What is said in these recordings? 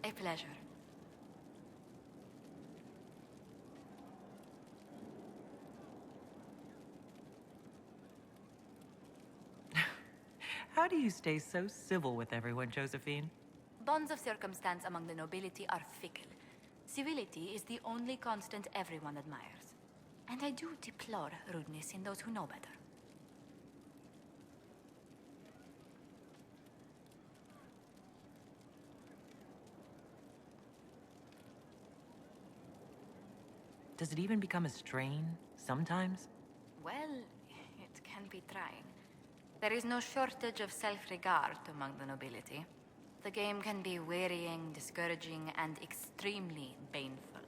A pleasure. How do you stay so civil with everyone, Josephine? Bonds of circumstance among the nobility are fickle. Civility is the only constant everyone admires. And I do deplore rudeness in those who know better. Does it even become a strain, sometimes? Well, it can be trying. There is no shortage of self-regard among the nobility. The game can be wearying, discouraging, and extremely painful.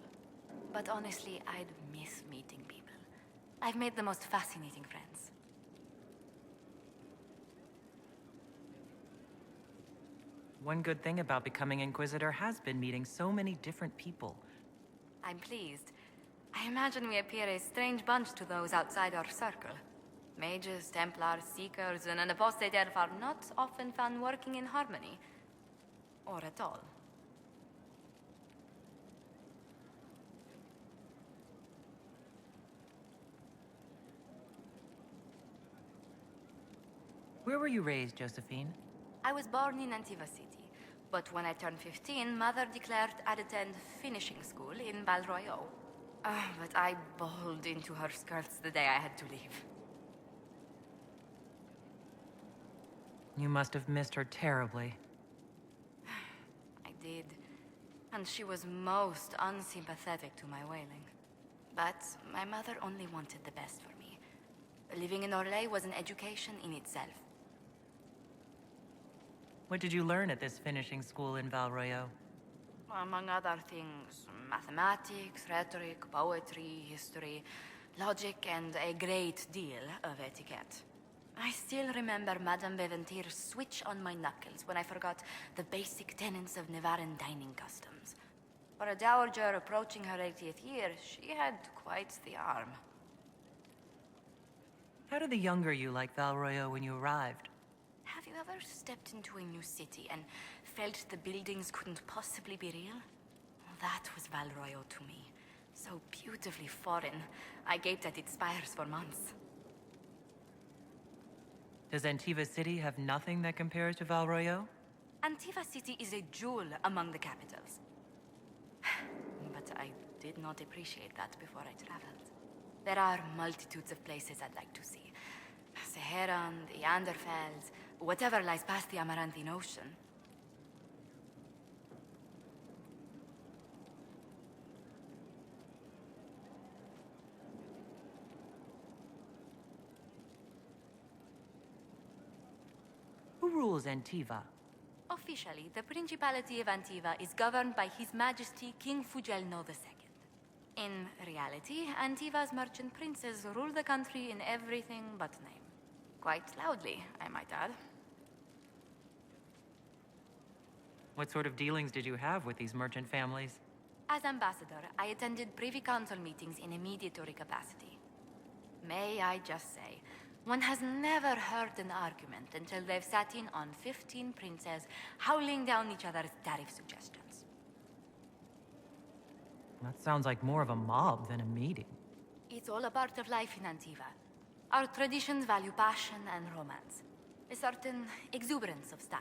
But honestly, I'd miss meeting people. I've made the most fascinating friends. One good thing about becoming Inquisitor has been meeting so many different people. I'm pleased. I imagine we appear a strange bunch to those outside our circle. Mages, Templars, Seekers, and an apostate elf are not often found working in harmony. Or at all. Where were you raised, Josephine? I was born in Antiva City, but when I turned 15, Mother declared I'd attend finishing school in Val Royeaux. But I bawled into her skirts the day I had to leave. You must have missed her terribly. I did. And she was most unsympathetic to my wailing. But my mother only wanted the best for me. Living in Orlais was an education in itself. What did you learn at this finishing school in Val Royeaux? Among other things, mathematics, rhetoric, poetry, history, logic, and a great deal of etiquette. I still remember Madame Beventir's switch on my knuckles when I forgot the basic tenets of Nevaran dining customs. For a dowager approaching her 80th year, she had quite the arm. How did the younger you like Val Royeaux when you arrived? Have you ever stepped into a new city and felt the buildings couldn't possibly be real? That was Val Royeaux to me. So beautifully foreign, I gaped at its spires for months. Does Antiva City have nothing that compares to Val Royeaux? Antiva City is a jewel among the capitals. But I did not appreciate that before I traveled. There are multitudes of places I'd like to see. Saharan, the Anderfells, whatever lies past the Amaranthine Ocean. Who rules Antiva? Officially, the Principality of Antiva is governed by His Majesty King Fugelno II. In reality, Antiva's merchant princes rule the country in everything but name. Quite loudly, I might add. What sort of dealings did you have with these merchant families? As ambassador, I attended Privy Council meetings in a mediatory capacity. May I just say, one has never heard an argument until they've sat in on 15 princes howling down each other's tariff suggestions. That sounds like more of a mob than a meeting. It's all a part of life in Antiva. Our traditions value passion and romance. A certain exuberance of style.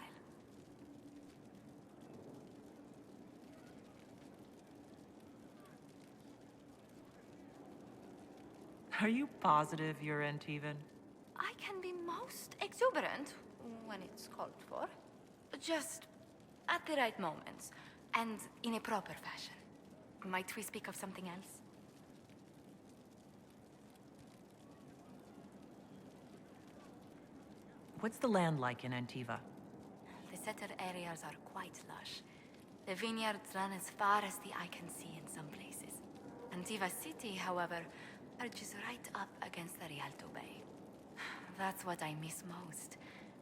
Are you positive you're Antivan? I can be most exuberant when it's called for. Just at the right moments, and in a proper fashion. Might we speak of something else? What's the land like in Antiva? The setter areas are quite lush. The vineyards run as far as the eye can see in some places. Antiva City, however, arches right up against the Rialto Bay. That's what I miss most.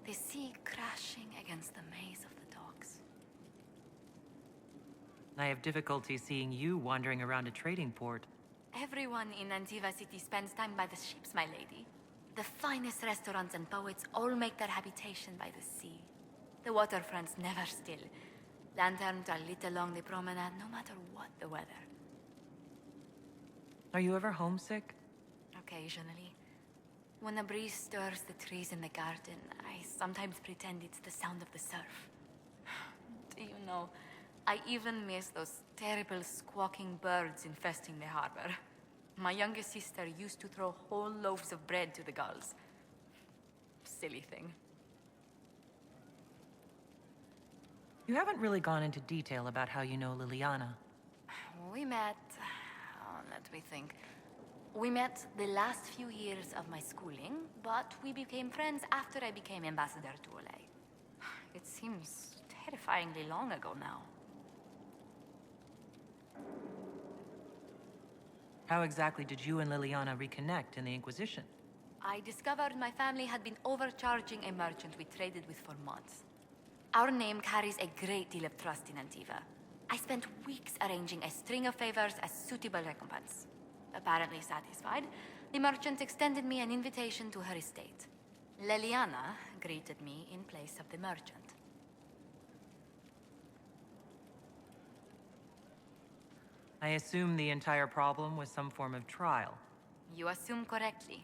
The sea crashing against the maze of the docks. I have difficulty seeing you wandering around a trading port. Everyone in Antiva City spends time by the ships, my lady. The finest restaurants and poets all make their habitation by the sea. The waterfront's never still. Lanterns are lit along the promenade, no matter what the weather. Are you ever homesick? Occasionally. When a breeze stirs the trees in the garden, I sometimes pretend it's the sound of the surf. Do you know, I even miss those terrible squawking birds infesting the harbor. My youngest sister used to throw whole loaves of bread to the gulls. Silly thing. You haven't really gone into detail about how you know Liliana. We met... let me think. We met the last few years of my schooling, but we became friends after I became ambassador to Olay. It seems terrifyingly long ago now. How exactly did you and Liliana reconnect in the Inquisition? I discovered my family had been overcharging a merchant we traded with for months. Our name carries a great deal of trust in Antiva. I spent weeks arranging a string of favors as suitable recompense. Apparently satisfied, the merchant extended me an invitation to her estate. Liliana greeted me in place of the merchant. I assume the entire problem was some form of trial. You assume correctly.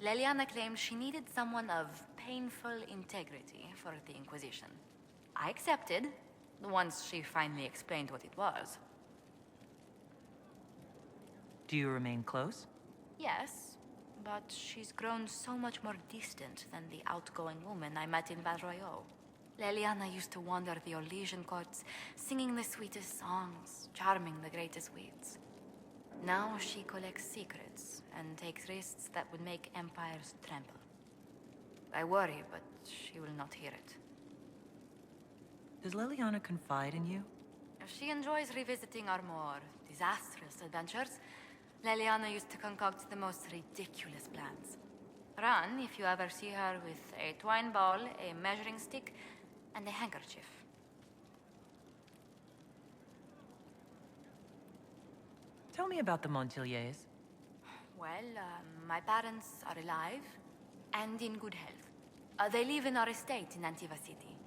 Liliana claimed she needed someone of painful integrity for the Inquisition. I accepted, once she finally explained what it was. Do you remain close? Yes, but she's grown so much more distant than the outgoing woman I met in Val Royeaux. Liliana used to wander the Orlesian courts, singing the sweetest songs, charming the greatest wits. Now she collects secrets and takes risks that would make empires tremble. I worry, but she will not hear it. Does Liliana confide in you? She enjoys revisiting our more disastrous adventures. Liliana used to concoct the most ridiculous plans. Run if you ever see her with a twine ball, a measuring stick, and a handkerchief. Tell me about the Montiliers. Well, my parents are alive and in good health. They live in our estate in Antiva City.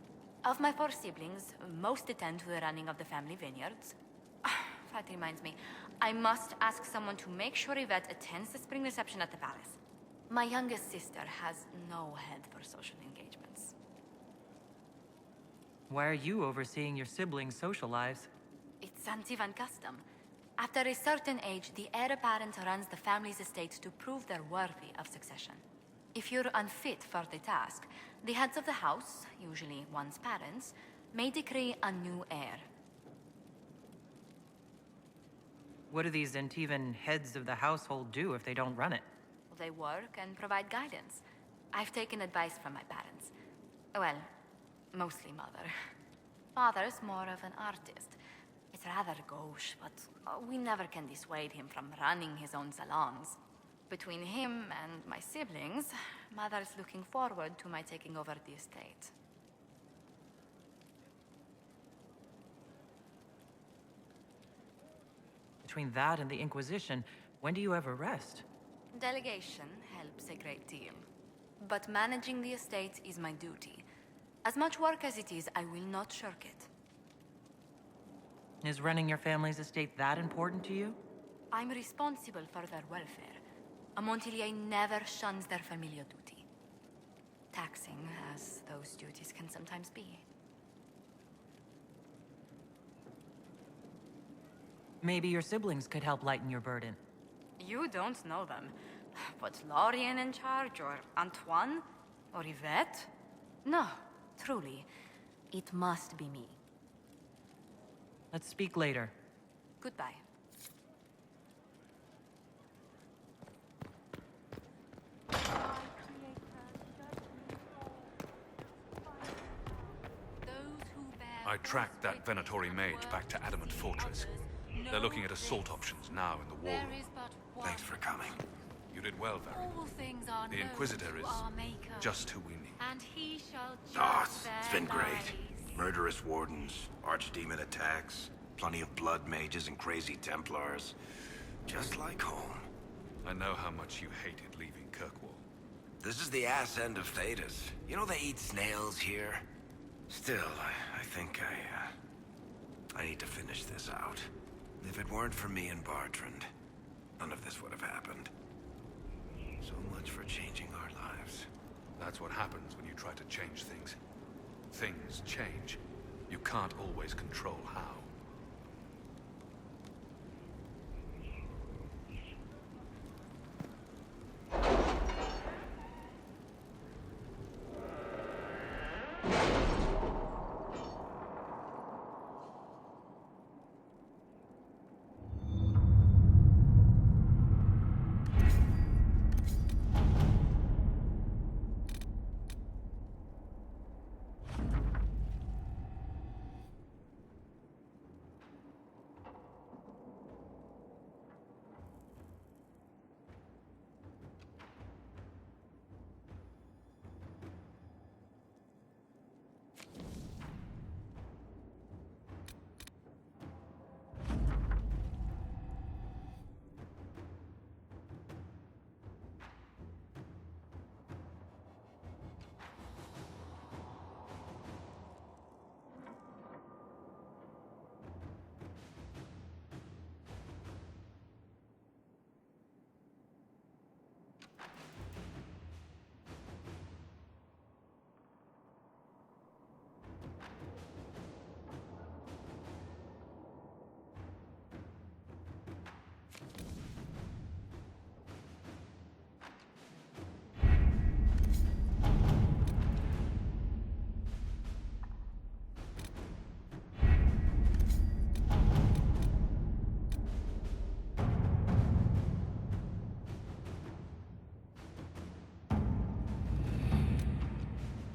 Of my 4 siblings, most attend to the running of the family vineyards. That reminds me, I must ask someone to make sure Yvette attends the spring reception at the palace. My youngest sister has no head for social engagements. Why are you overseeing your siblings' social lives? It's Antivan custom. After a certain age, the heir apparent runs the family's estate to prove they're worthy of succession. If you're unfit for the task, the heads of the house, usually one's parents, may decree a new heir. What do these Antivan heads of the household do if they don't run it? They work and provide guidance. I've taken advice from my parents. Well, mostly mother. Father's more of an artist. It's rather gauche, but we never can dissuade him from running his own salons. Between him and my siblings, mother's looking forward to my taking over the estate. Between that and the Inquisition, when do you ever rest? Delegation helps a great deal. But managing the estate is my duty. As much work as it is, I will not shirk it. Is running your family's estate that important to you? I'm responsible for their welfare. A Montilier never shuns their familial duty. Taxing as those duties can sometimes be. Maybe your siblings could help lighten your burden. You don't know them. But Lorien in charge, or Antoine, or Yvette? No, truly. It must be me. Let's speak later. Goodbye. I tracked that Venatori mage back to Adamant Fortress. They're looking at assault options now in the war room. Thanks for coming. You did well, Varyn. The Inquisitor is just who we need. It's been great. Murderous wardens, archdemon attacks, plenty of blood mages and crazy Templars. Just like home. I know how much you hated leaving Kirkwall. This is the ass end of Thedas. You know they eat snails here? Still, I think I need to finish this out. If it weren't for me and Bartrand, none of this would have happened. So much for changing our lives. That's what happens when you try to change things. Things change. You can't always control how.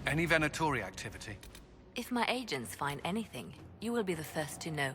Any Venatori activity? If my agents find anything, you will be the first to know.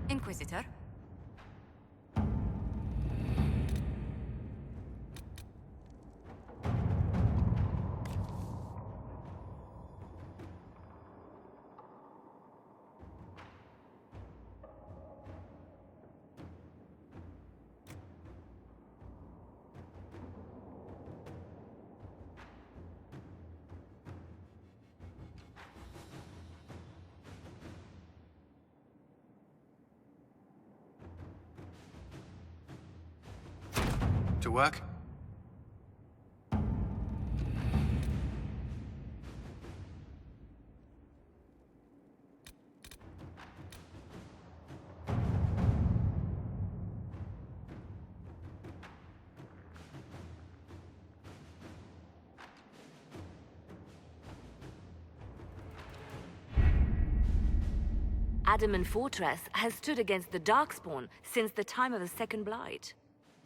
Inquisitor? To work? Adamant Fortress has stood against the Darkspawn since the time of the Second Blight.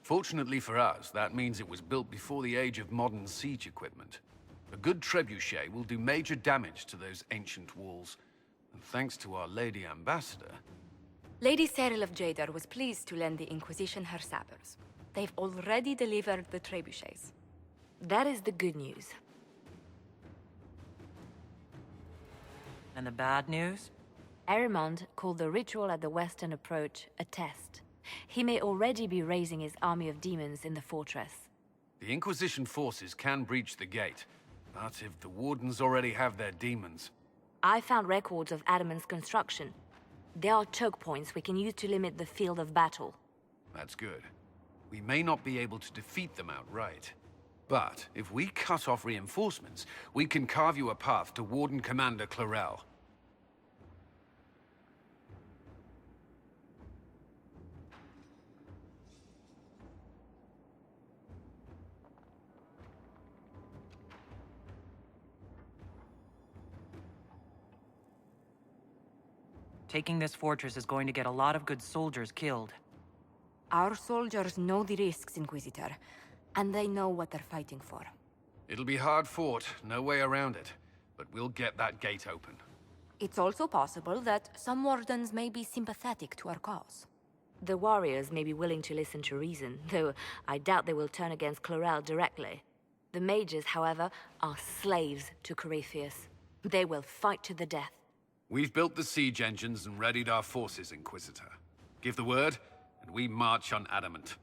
Fortunately for us, that means it was built before the age of modern siege equipment. A good trebuchet will do major damage to those ancient walls. And thanks to our Lady Ambassador... Lady Cyril of Jadar was pleased to lend the Inquisition her sabers. They've already delivered the trebuchets. That is the good news. And the bad news? Erimond called the ritual at the western approach a test. He may already be raising his army of demons in the fortress. The Inquisition forces can breach the gate, but if the Wardens already have their demons... I found records of Adamant's construction. There are choke points we can use to limit the field of battle. That's good. We may not be able to defeat them outright. But if we cut off reinforcements, we can carve you a path to Warden Commander Clarel. Taking this fortress is going to get a lot of good soldiers killed. Our soldiers know the risks, Inquisitor, and they know what they're fighting for. It'll be hard fought, no way around it. But we'll get that gate open. It's also possible that some wardens may be sympathetic to our cause. The warriors may be willing to listen to reason, though I doubt they will turn against Clarel directly. The mages, however, are slaves to Corypheus. They will fight to the death. We've built the siege engines and readied our forces, Inquisitor. Give the word, and we march on Adamant.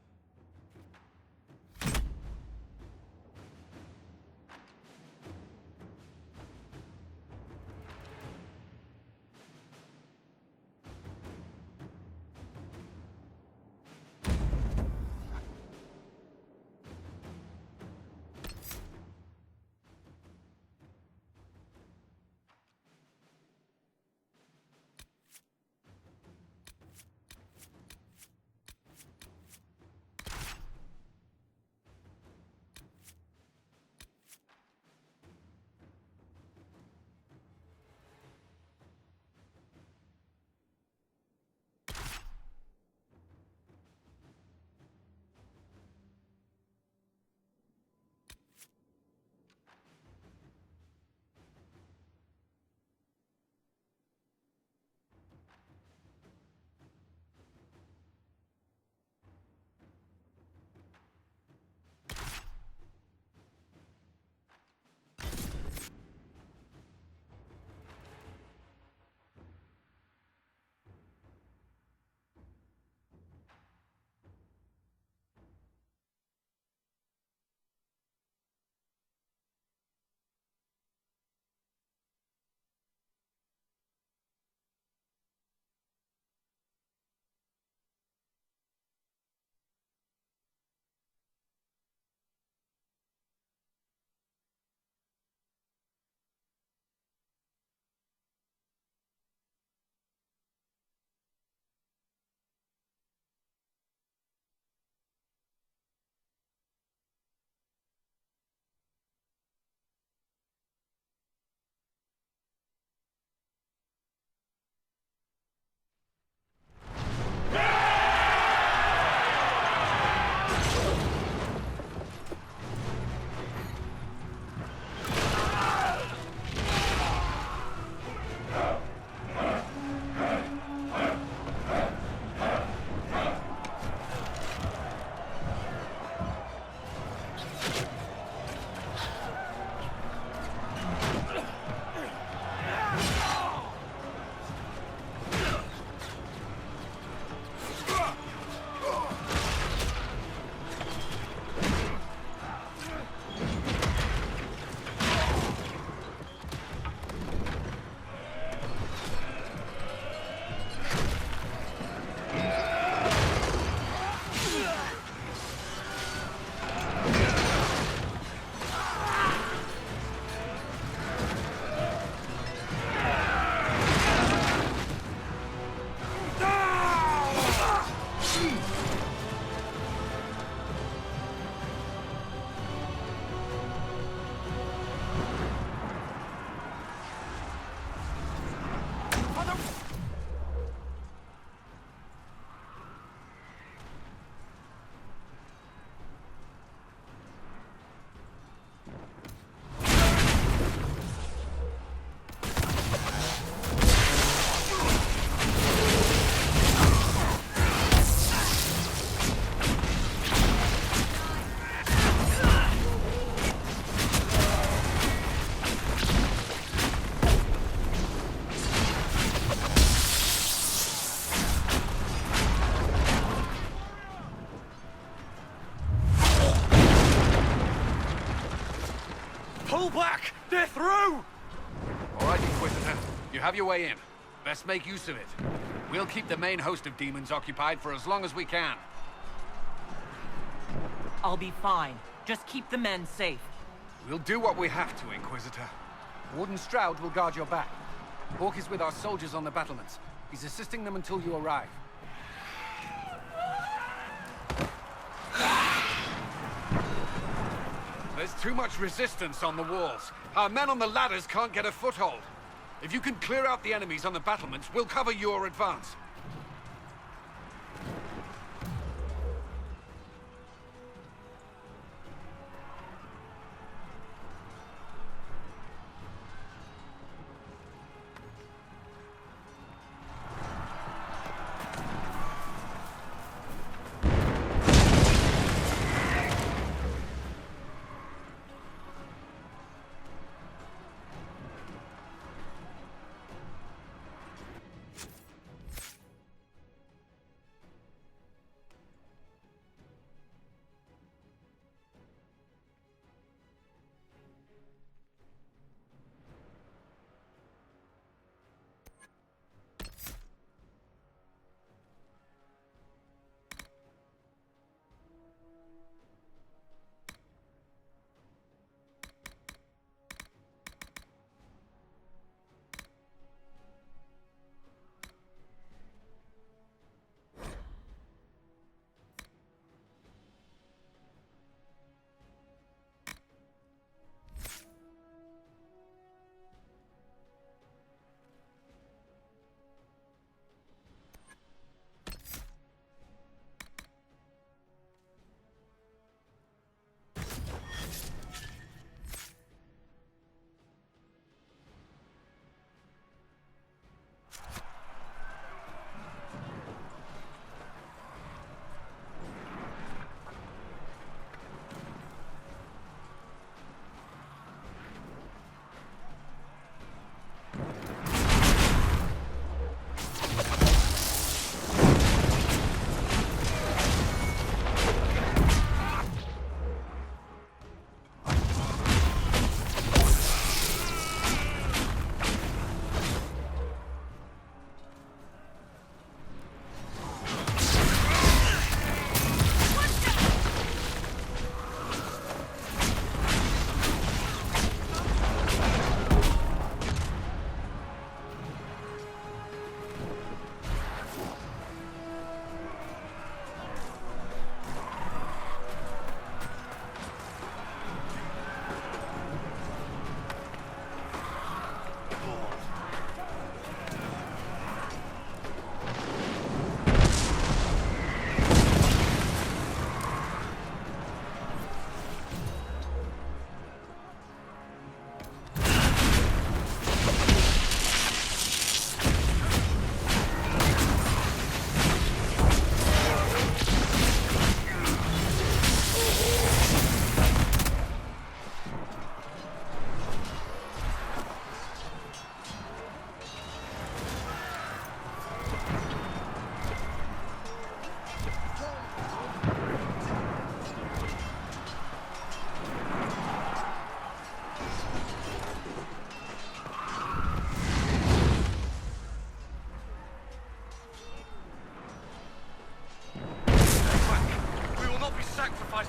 Pull back! They're through! All right, Inquisitor. You have your way in. Best make use of it. We'll keep the main host of demons occupied for as long as we can. I'll be fine. Just keep the men safe. We'll do what we have to, Inquisitor. Warden Stroud will guard your back. Hawk is with our soldiers on the battlements. He's assisting them until you arrive. There's too much resistance on the walls. Our men on the ladders can't get a foothold. If you can clear out the enemies on the battlements, we'll cover your advance.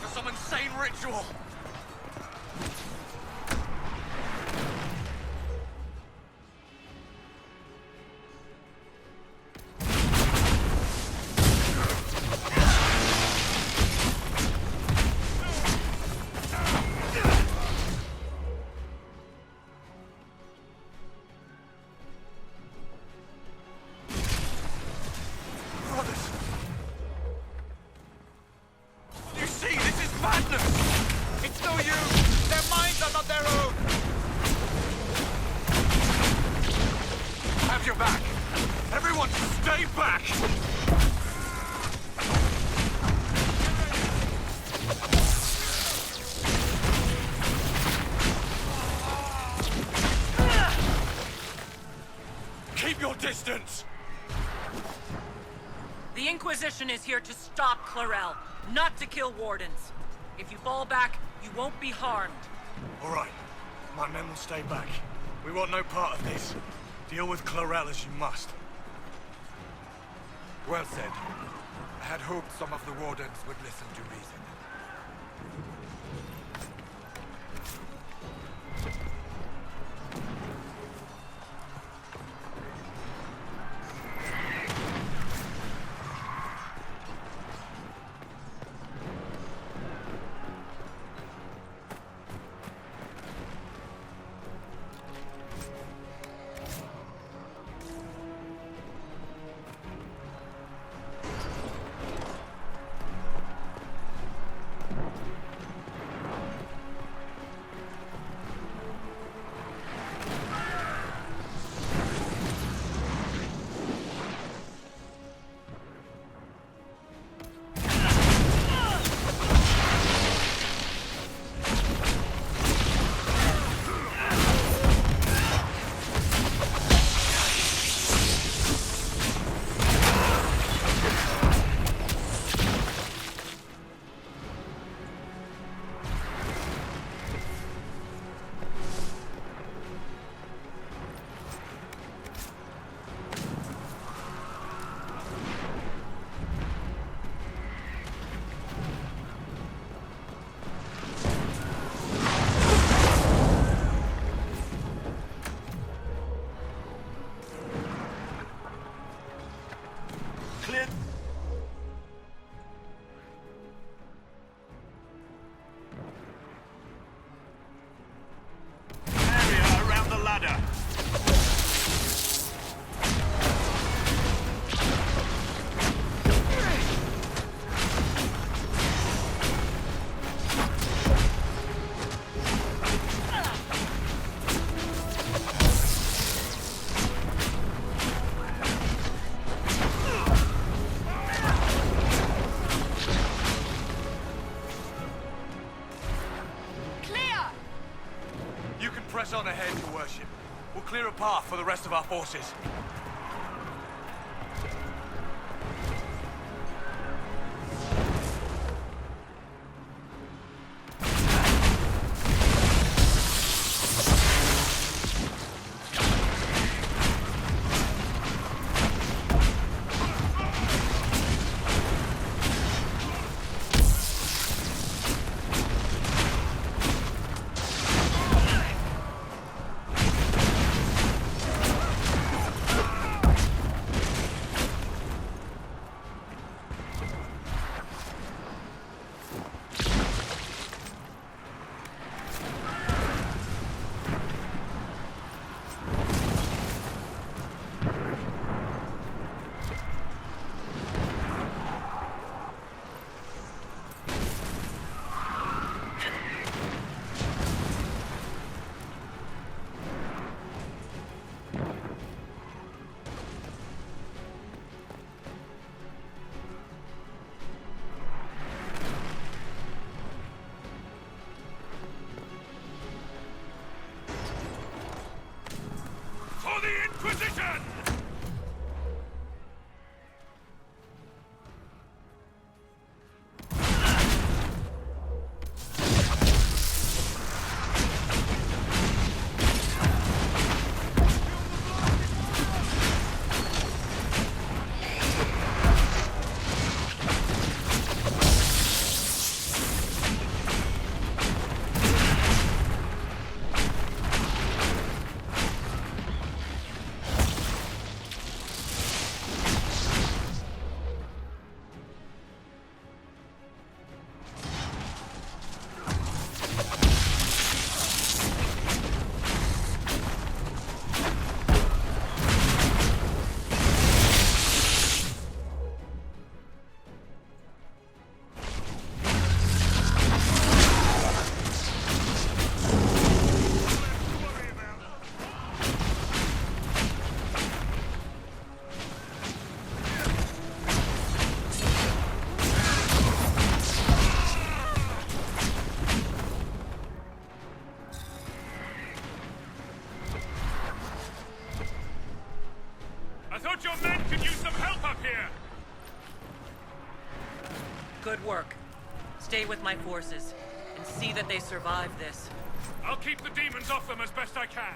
For some insane ritual! Distance! The Inquisition is here to stop Clarel, not to kill wardens. If you fall back, you won't be harmed. All right. My men will stay back. We want no part of this. Deal with Chlorel as you must. Well said. I had hoped some of the wardens would listen to reason. Press on ahead, Your Worship. We'll clear a path for the rest of our forces. For the Inquisition! Your men could use some help up here! Good work. Stay with my forces, and see that they survive this. I'll keep the demons off them as best I can.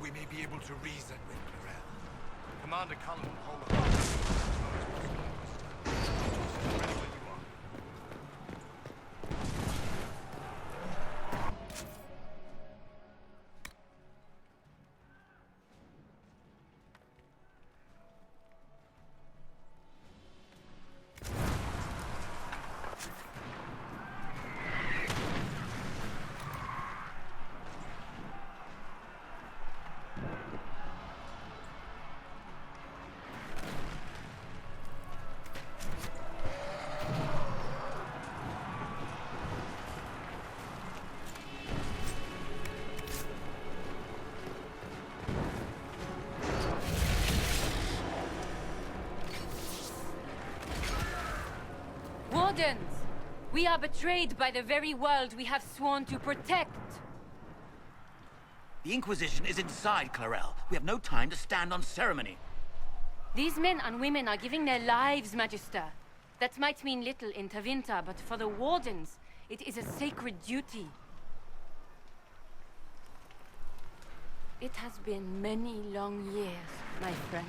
We may be able to reason with Clarel. Commander Cullen will hold the line. As long as possible, Inquisitor. Ready when you are. Wardens! We are betrayed by the very world we have sworn to protect. The Inquisition is inside, Clarel. We have no time to stand on ceremony. These men and women are giving their lives, Magister. That might mean little in Tevinter, but for the Wardens, it is a sacred duty. It has been many long years, my friend.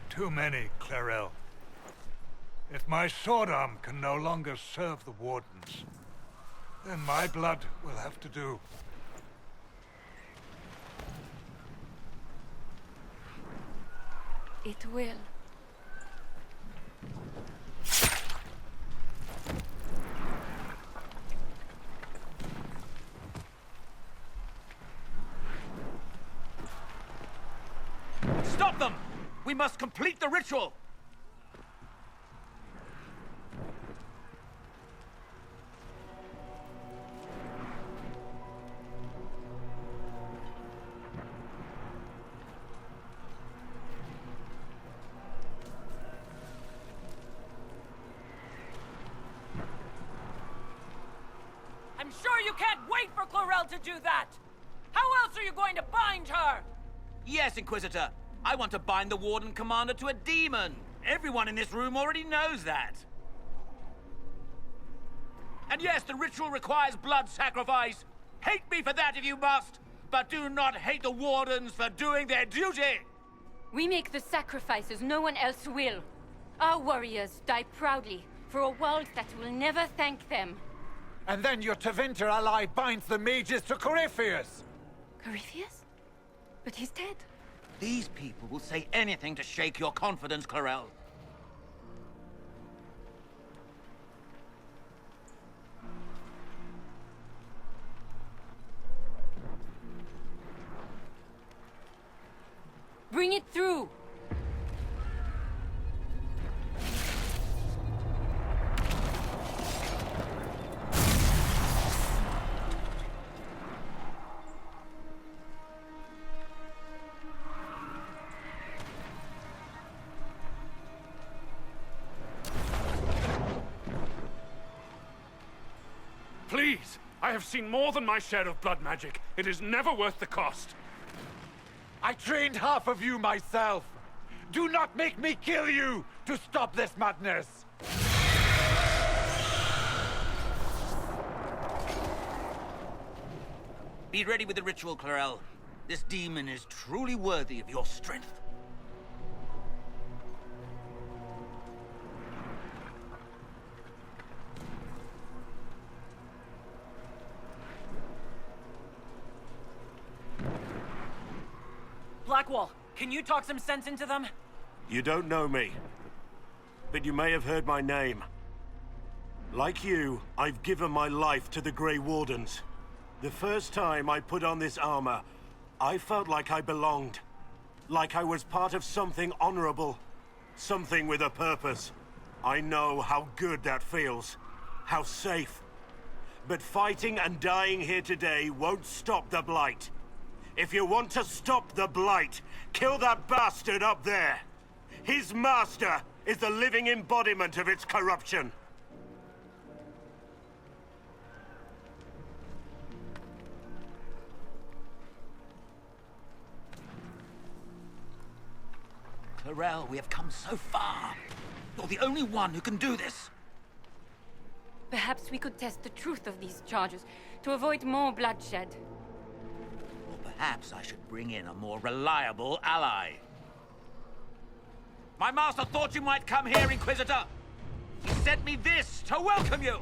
Too many, Clarel. If my sword arm can no longer serve the Wardens, then my blood will have to do. It will. Stop them! We must complete the ritual! I'm sure you can't wait for Clarel to do that! How else are you going to bind her? Yes, Inquisitor. I want to bind the Warden Commander to a demon. Everyone in this room already knows that. And yes, the ritual requires blood sacrifice. Hate me for that if you must, but do not hate the Wardens for doing their duty! We make the sacrifices no one else will. Our warriors die proudly for a world that will never thank them. And then your Tevinter ally binds the mages to Corypheus! Corypheus? But he's dead. These people will say anything to shake your confidence, Clarel. Bring it through! Please, I have seen more than my share of blood magic. It is never worth the cost. I trained half of you myself. Do not make me kill you to stop this madness. Be ready with the ritual, Clarel. This demon is truly worthy of your strength. Blackwall, can you talk some sense into them? You don't know me, but you may have heard my name. Like you, I've given my life to the Grey Wardens. The first time I put on this armor, I felt like I belonged. Like I was part of something honorable. Something with a purpose. I know how good that feels. How safe. But fighting and dying here today won't stop the Blight. If you want to stop the Blight, kill that bastard up there. His master is the living embodiment of its corruption. Clarel, we have come so far. You're the only one who can do this. Perhaps we could test the truth of these charges to avoid more bloodshed. Or perhaps I should bring in a more reliable ally. My master thought you might come here, Inquisitor. He sent me this to welcome you.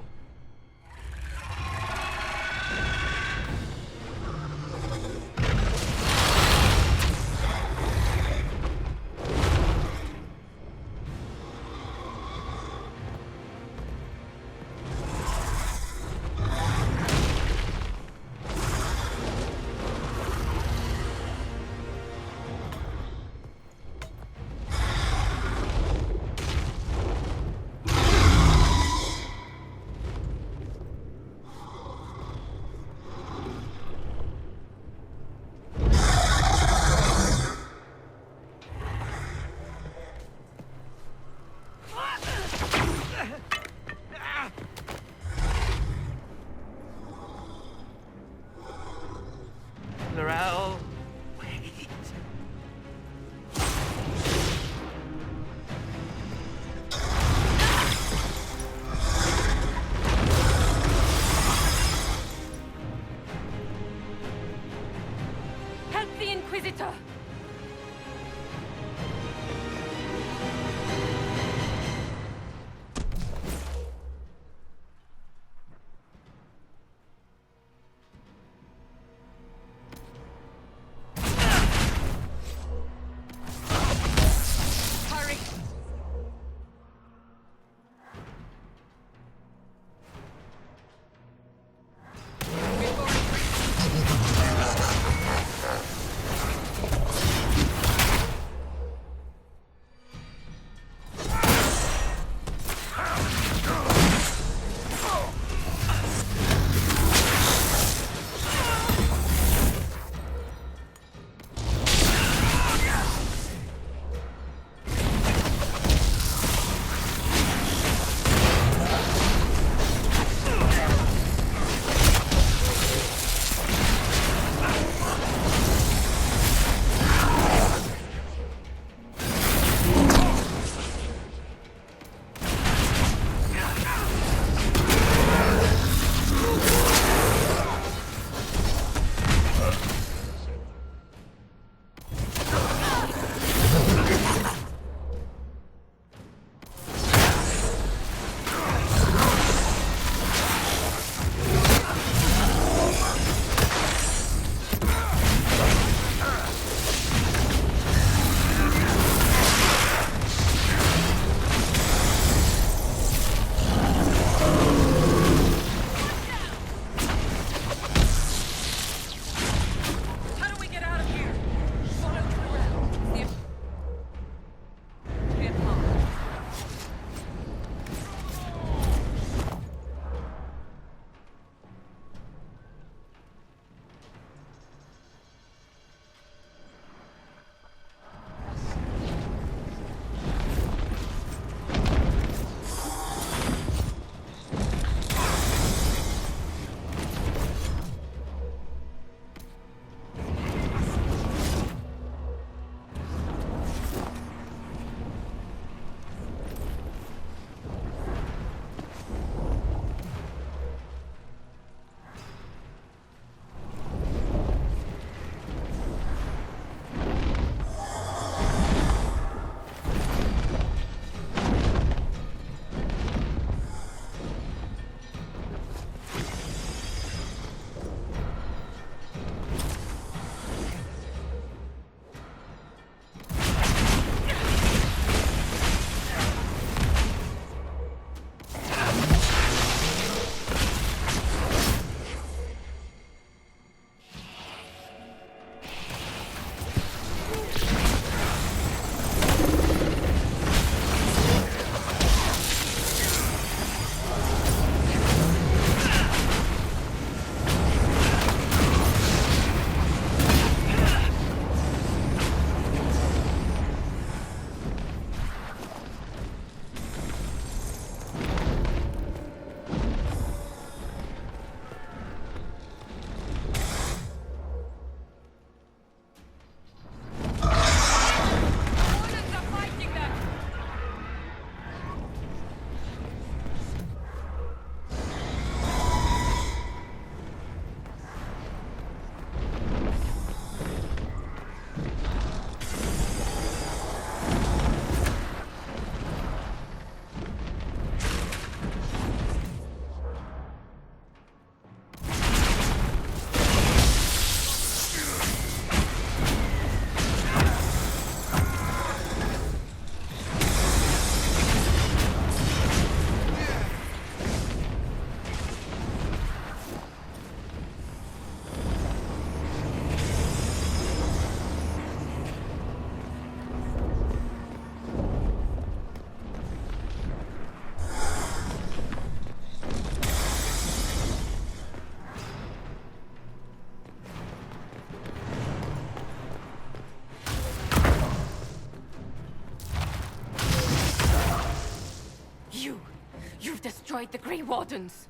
avoid the Grey Wardens.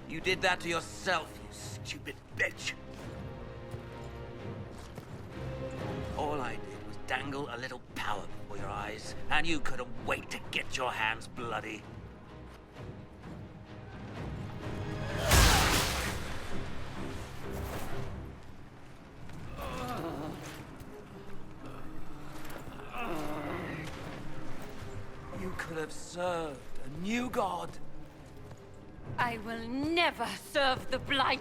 You did that to yourself, you stupid bitch. All I did was dangle a little power before your eyes, and you couldn't wait to get your hands bloody. You could have served a new god. I will never serve the Blight.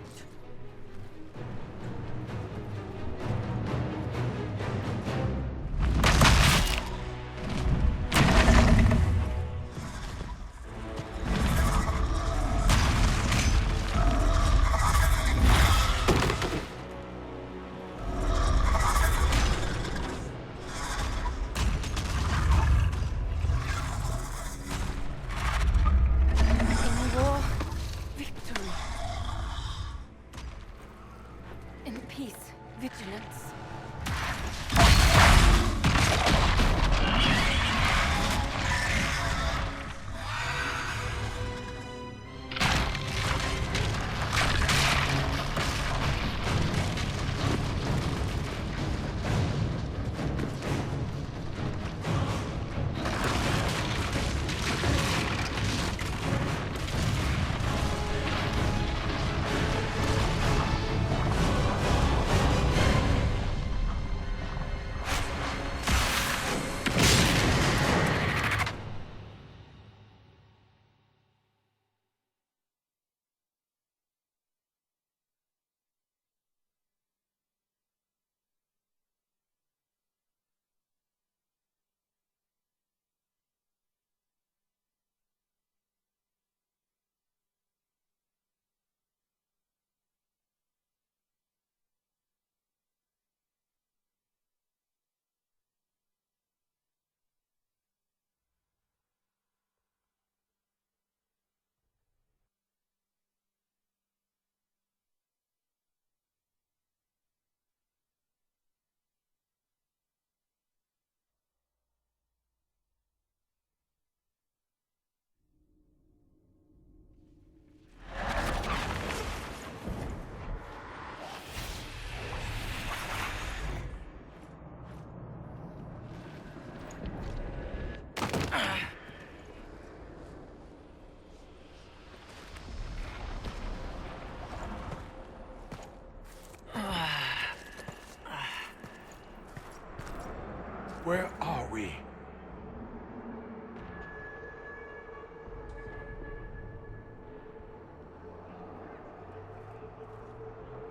Where are we?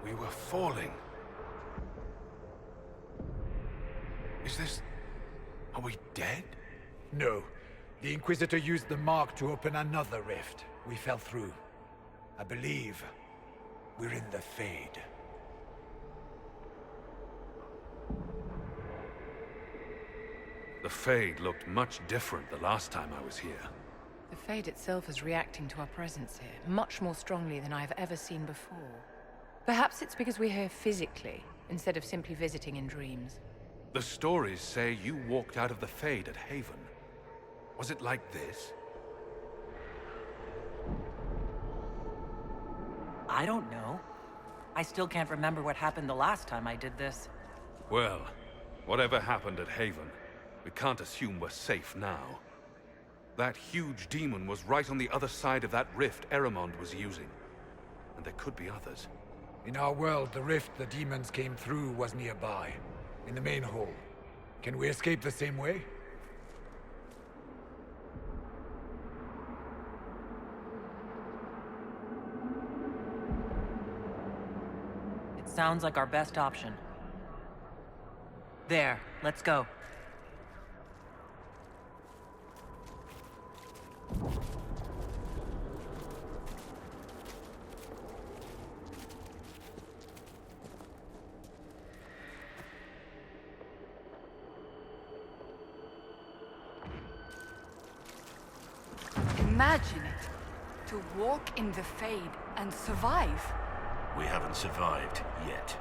We were falling. Is this... Are we dead? No. The Inquisitor used the mark to open another rift. We fell through. I believe we're in the Fade. The Fade looked much different the last time I was here. The Fade itself is reacting to our presence here, much more strongly than I have ever seen before. Perhaps it's because we're here physically, instead of simply visiting in dreams. The stories say you walked out of the Fade at Haven. Was it like this? I don't know. I still can't remember what happened the last time I did this. Well, whatever happened at Haven, we can't assume we're safe now. That huge demon was right on the other side of that rift Eramond was using. And there could be others. In our world, the rift the demons came through was nearby, in the main hall. Can we escape the same way? It sounds like our best option. There, let's go. Imagine it. To walk in the Fade and survive. We haven't survived yet.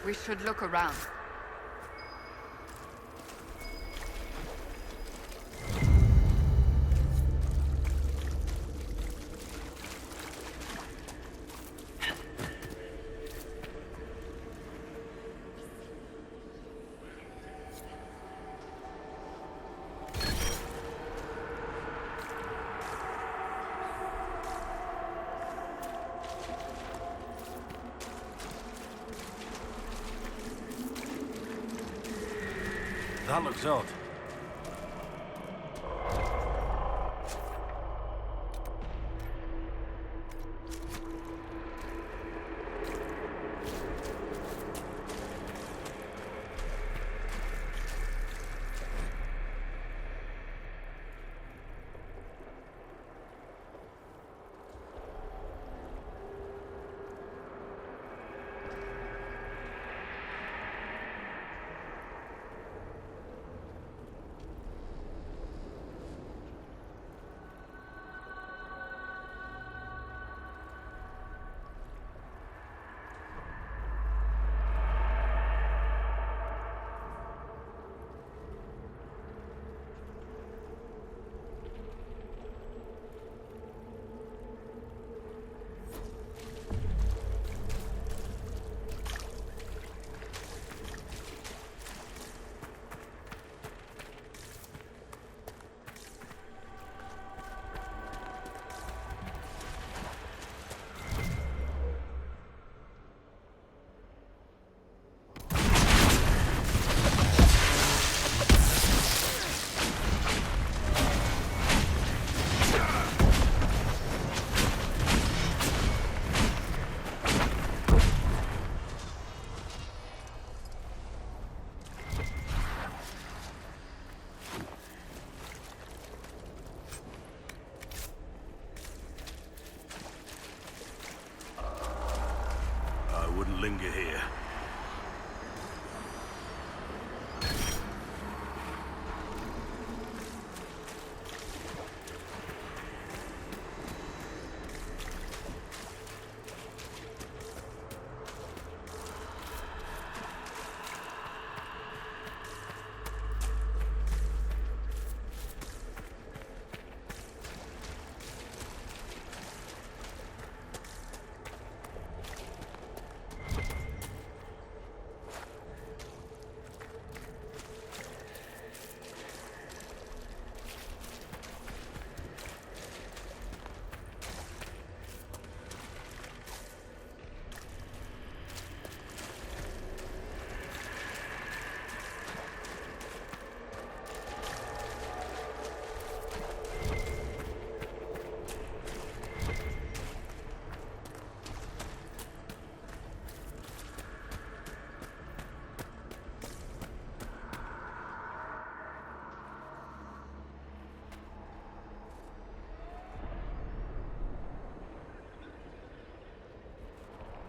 We should look around. That looks odd. Linger here.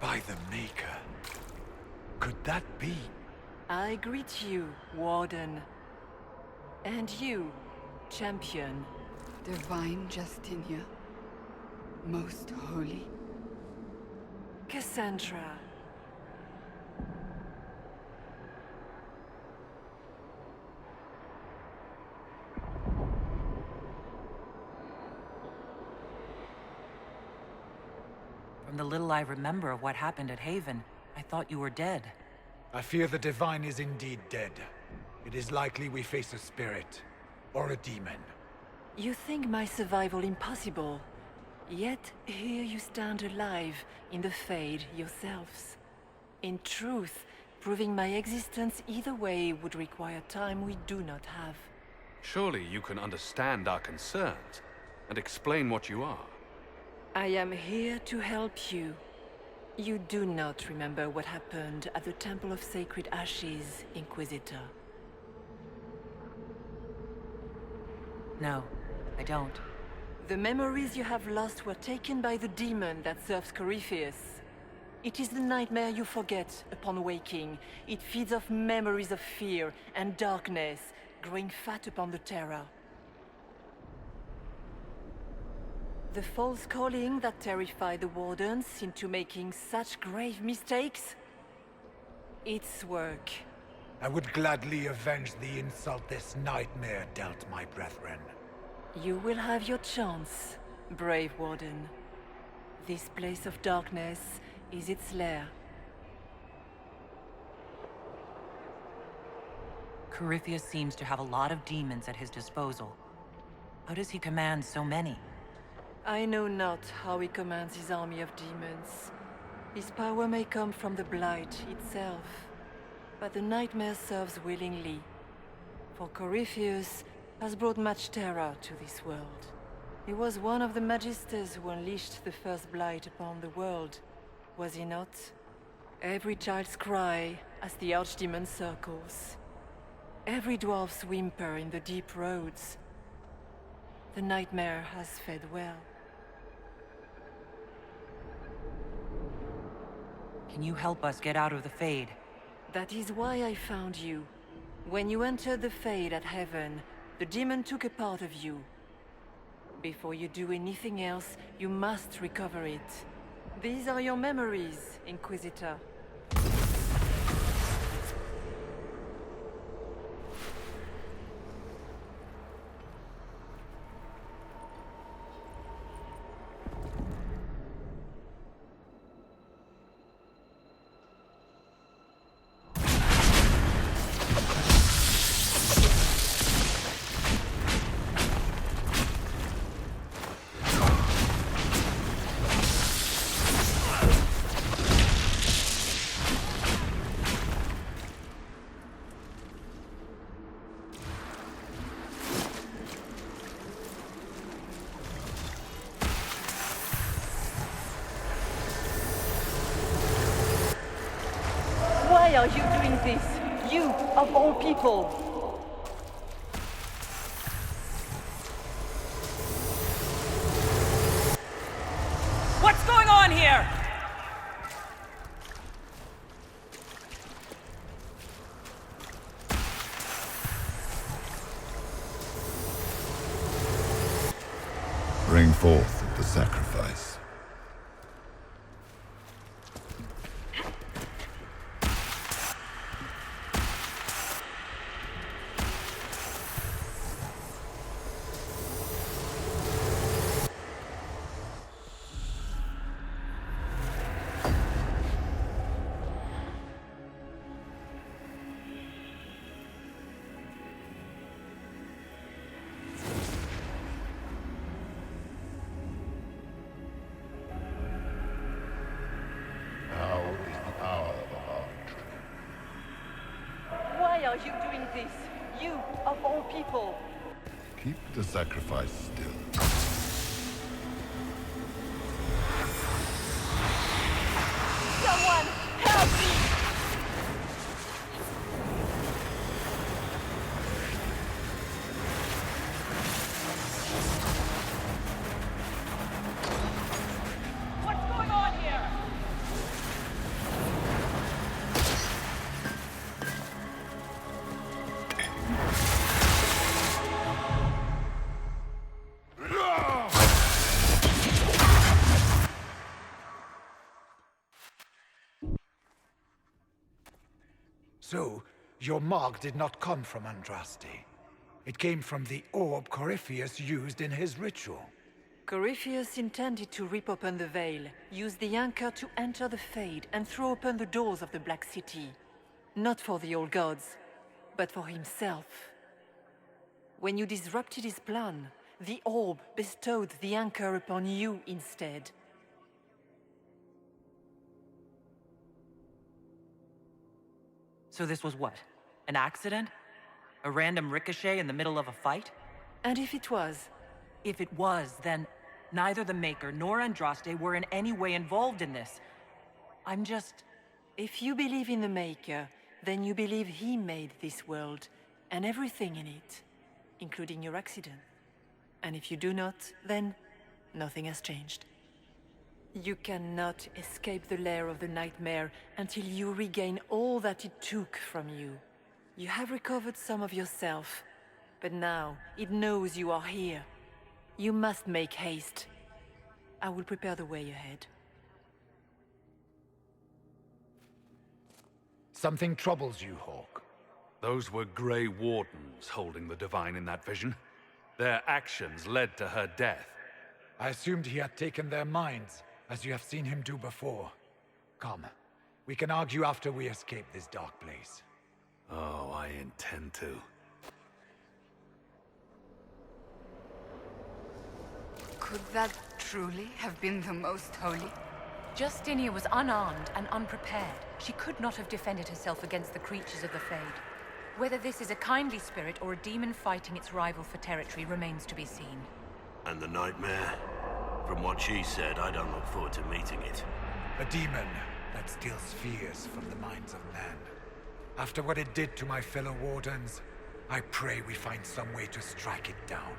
By the Maker. Could that be? I greet you, Warden. And you, Champion. Divine Justinia. Most holy. Cassandra. From the little I remember of what happened at Haven, I thought you were dead. I fear the Divine is indeed dead. It is likely we face a spirit. Or a demon. You think my survival impossible. Yet here you stand alive in the Fade yourselves. In truth, proving my existence either way would require time we do not have. Surely you can understand our concerns and explain what you are. I am here to help you. You do not remember what happened at the Temple of Sacred Ashes, Inquisitor. No, I don't. The memories you have lost were taken by the demon that serves Corypheus. It is the nightmare you forget upon waking. It feeds off memories of fear and darkness, growing fat upon the terror. The false calling that terrified the Wardens into making such grave mistakes? its work. I would gladly avenge the insult this nightmare dealt my brethren. You will have your chance, brave Warden. This place of darkness is its lair. Corypheus seems to have a lot of demons at his disposal. How does he command so many? I know not how he commands his army of demons. His power may come from the Blight itself, but the nightmare serves willingly. For Corypheus has brought much terror to this world. He was one of the Magisters who unleashed the first Blight upon the world, was he not? Every child's cry as the Archdemon circles. Every dwarf's whimper in the deep roads. The nightmare has fed well. Can you help us get out of the Fade? That is why I found you. When you entered the Fade at Heaven, the demon took a part of you. Before you do anything else, you must recover it. These are your memories, Inquisitor. Why are you doing this? You, of all people! What's going on here? Bring forth the sacrifice. Why are you doing this? You, of all people! Keep the sacrifice still. Someone, help me! What's going on here? So, your mark did not come from Andraste. It came from the orb Corypheus used in his ritual. Corypheus intended to rip open the veil, use the anchor to enter the Fade, and throw open the doors of the Black City. Not for the old gods, but for himself. When you disrupted his plan, the orb bestowed the anchor upon you instead. So this was what? An accident? A random ricochet in the middle of a fight? And if it was? If it was, then neither the Maker nor Andraste were in any way involved in this. I'm just... If you believe in the Maker, then you believe he made this world, and everything in it, including your accident. And if you do not, then nothing has changed. You cannot escape the lair of the nightmare until you regain all that it took from you. You have recovered some of yourself, but now it knows you are here. You must make haste. I will prepare the way ahead. Something troubles you, Hawk. Those were Grey Wardens holding the Divine in that vision. Their actions led to her death. I assumed he had taken their minds, as you have seen him do before. Come, we can argue after we escape this dark place. Oh, I intend to. Could that truly have been the most holy? Justinia was unarmed and unprepared. She could not have defended herself against the creatures of the Fade. Whether this is a kindly spirit or a demon fighting its rival for territory remains to be seen. And the nightmare? From what she said, I don't look forward to meeting it. A demon that steals fears from the minds of men. After what it did to my fellow Wardens, I pray we find some way to strike it down.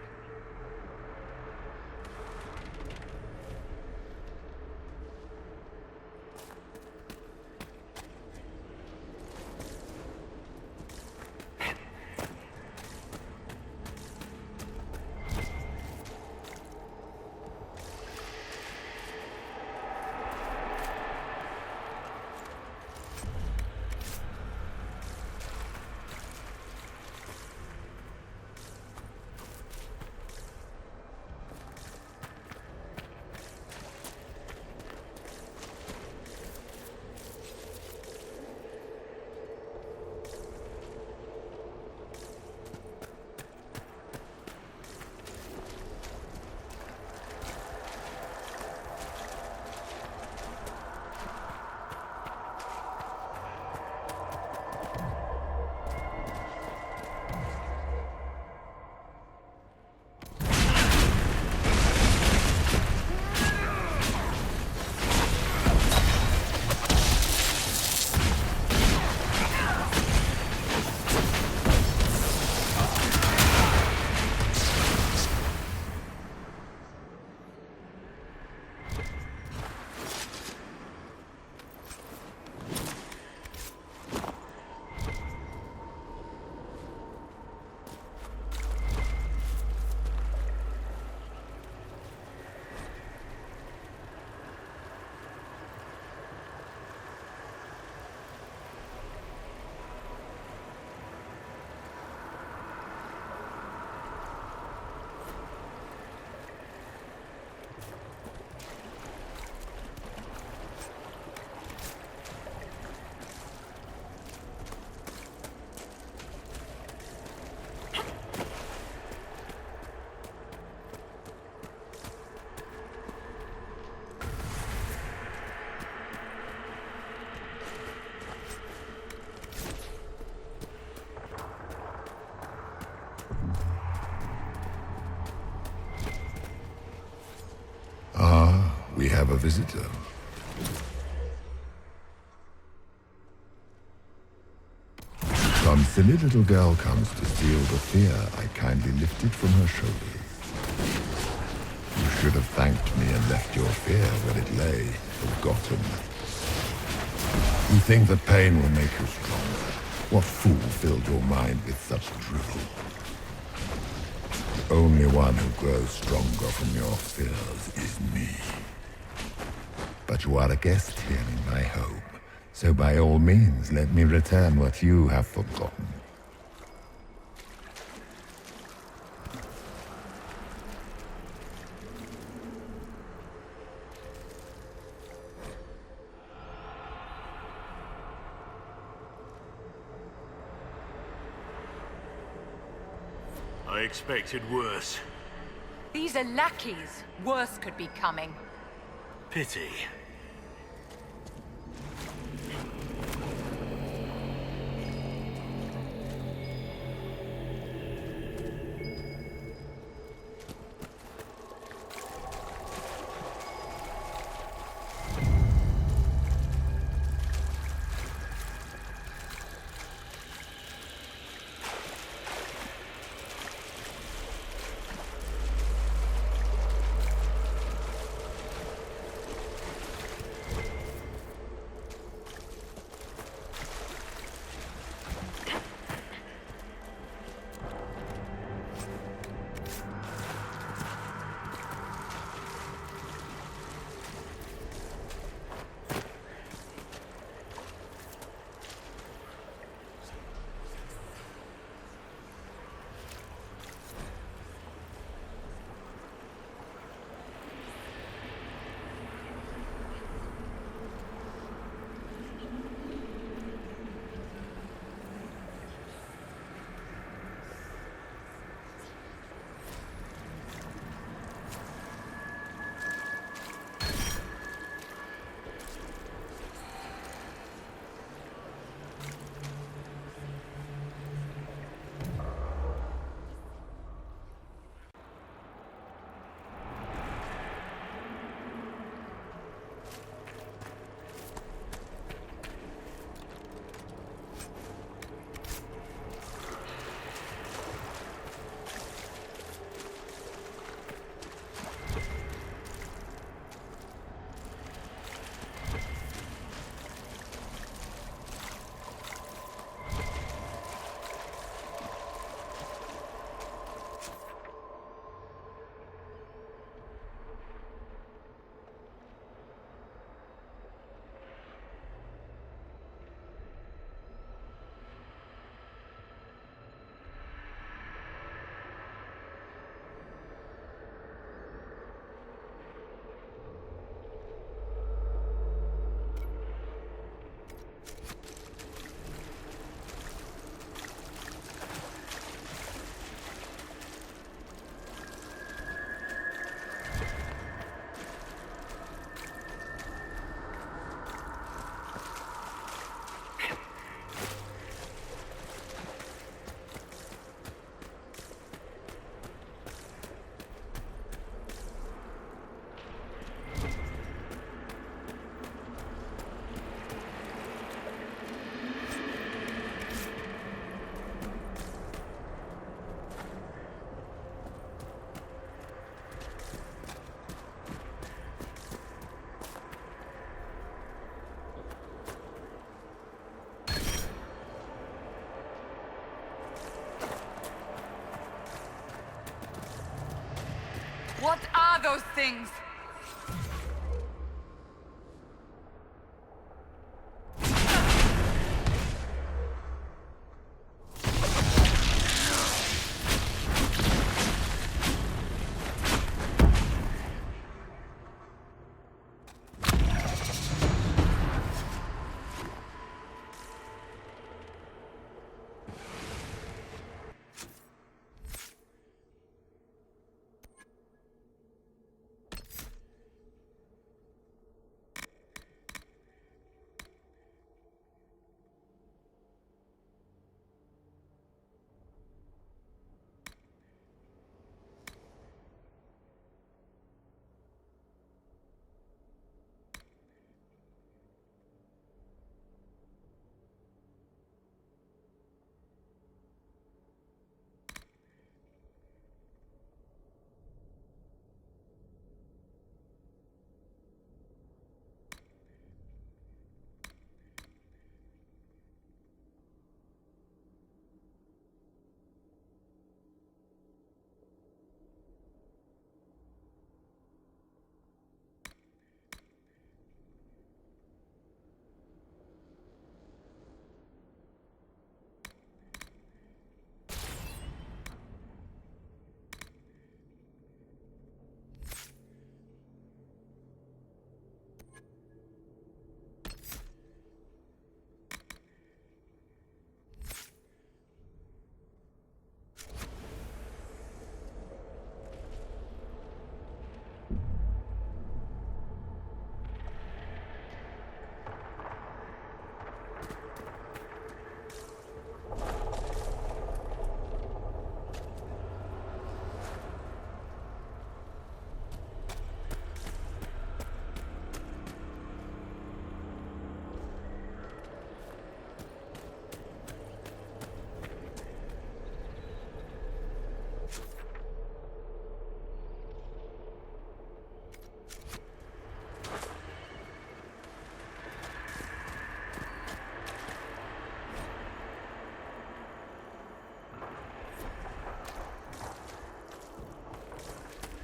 We have a visitor. Some silly little girl comes to steal the fear I kindly lifted from her shoulders. You should have thanked me and left your fear where it lay, forgotten. You think that pain will make you stronger? What fool filled your mind with such drivel? The only one who grows stronger from your fears is me. But you are a guest here in my home, so by all means let me return what you have forgotten. I expected worse. These are lackeys. Worse could be coming. Pity. those things!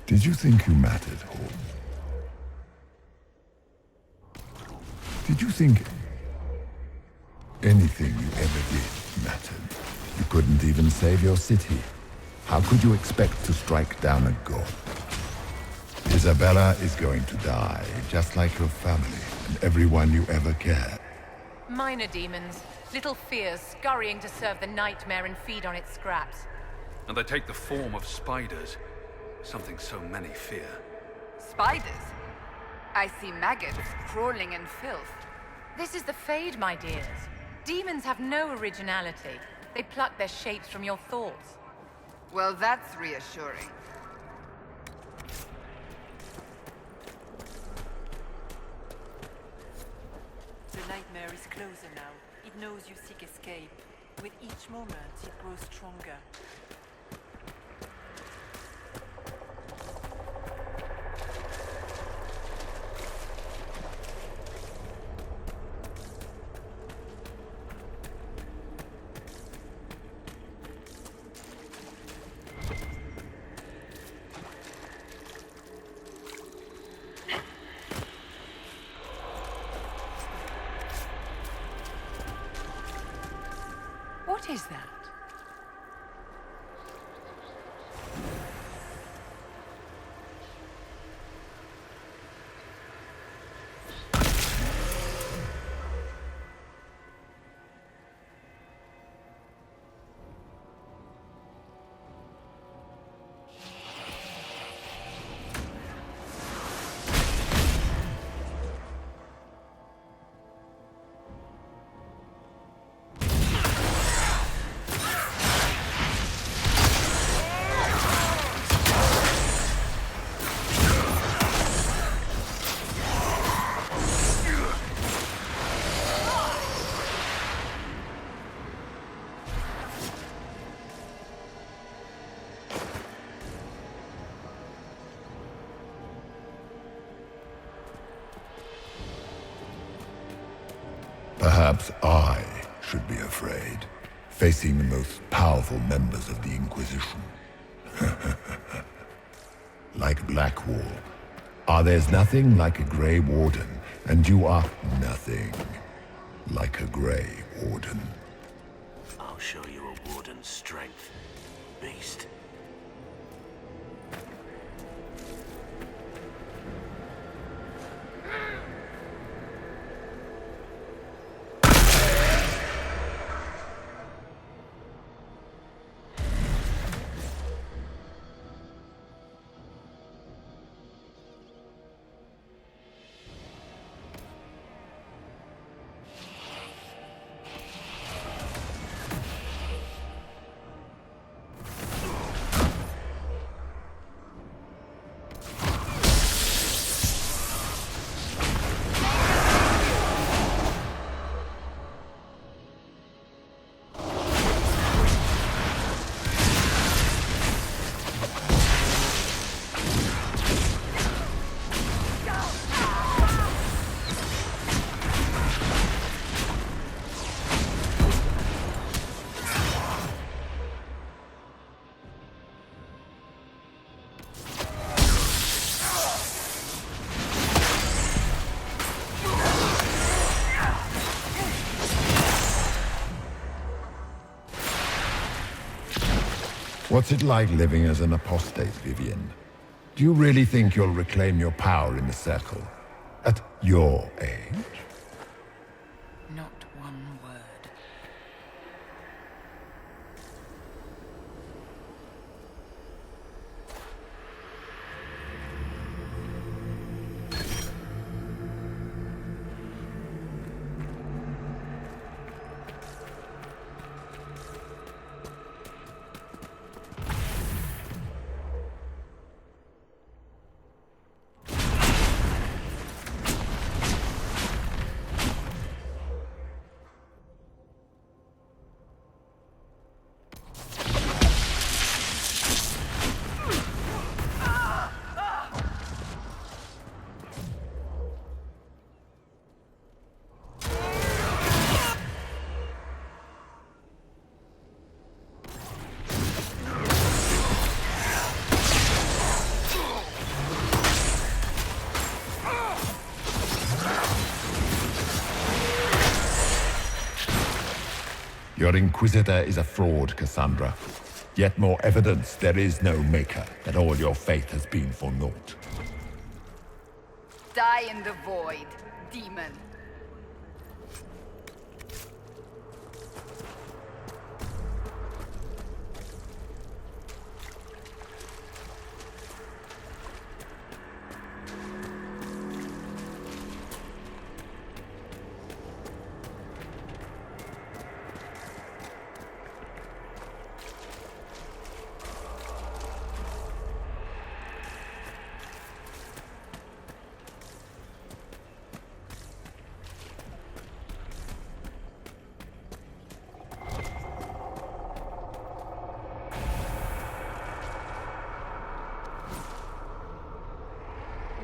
Did you think you mattered, Hall? Did you think anything you ever did mattered? You couldn't even save your city. How could you expect to strike down a god? Isabella is going to die, just like your family and everyone you ever cared. Minor demons, little fears scurrying to serve the nightmare and feed on its scraps. And they take the form of spiders. Something so many fear. Spiders? I see maggots crawling in filth. This is the Fade, my dears. Demons have no originality. They pluck their shapes from your thoughts. Well, that's reassuring. The nightmare is closer now. It knows you seek escape. With each moment, it grows stronger. What is that? Perhaps I should be afraid, facing the most powerful members of the Inquisition. like Blackwall. There's nothing like a Grey Warden, and you are nothing like a Grey Warden. I'll show you a Warden's strength, beast. What's it like living as an apostate, Vivian? Do you really think you'll reclaim your power in the Circle? At your age? Not one word. Your Inquisitor is a fraud, Cassandra. Yet more evidence there is no Maker, that all your faith has been for naught. Die in the void, demon.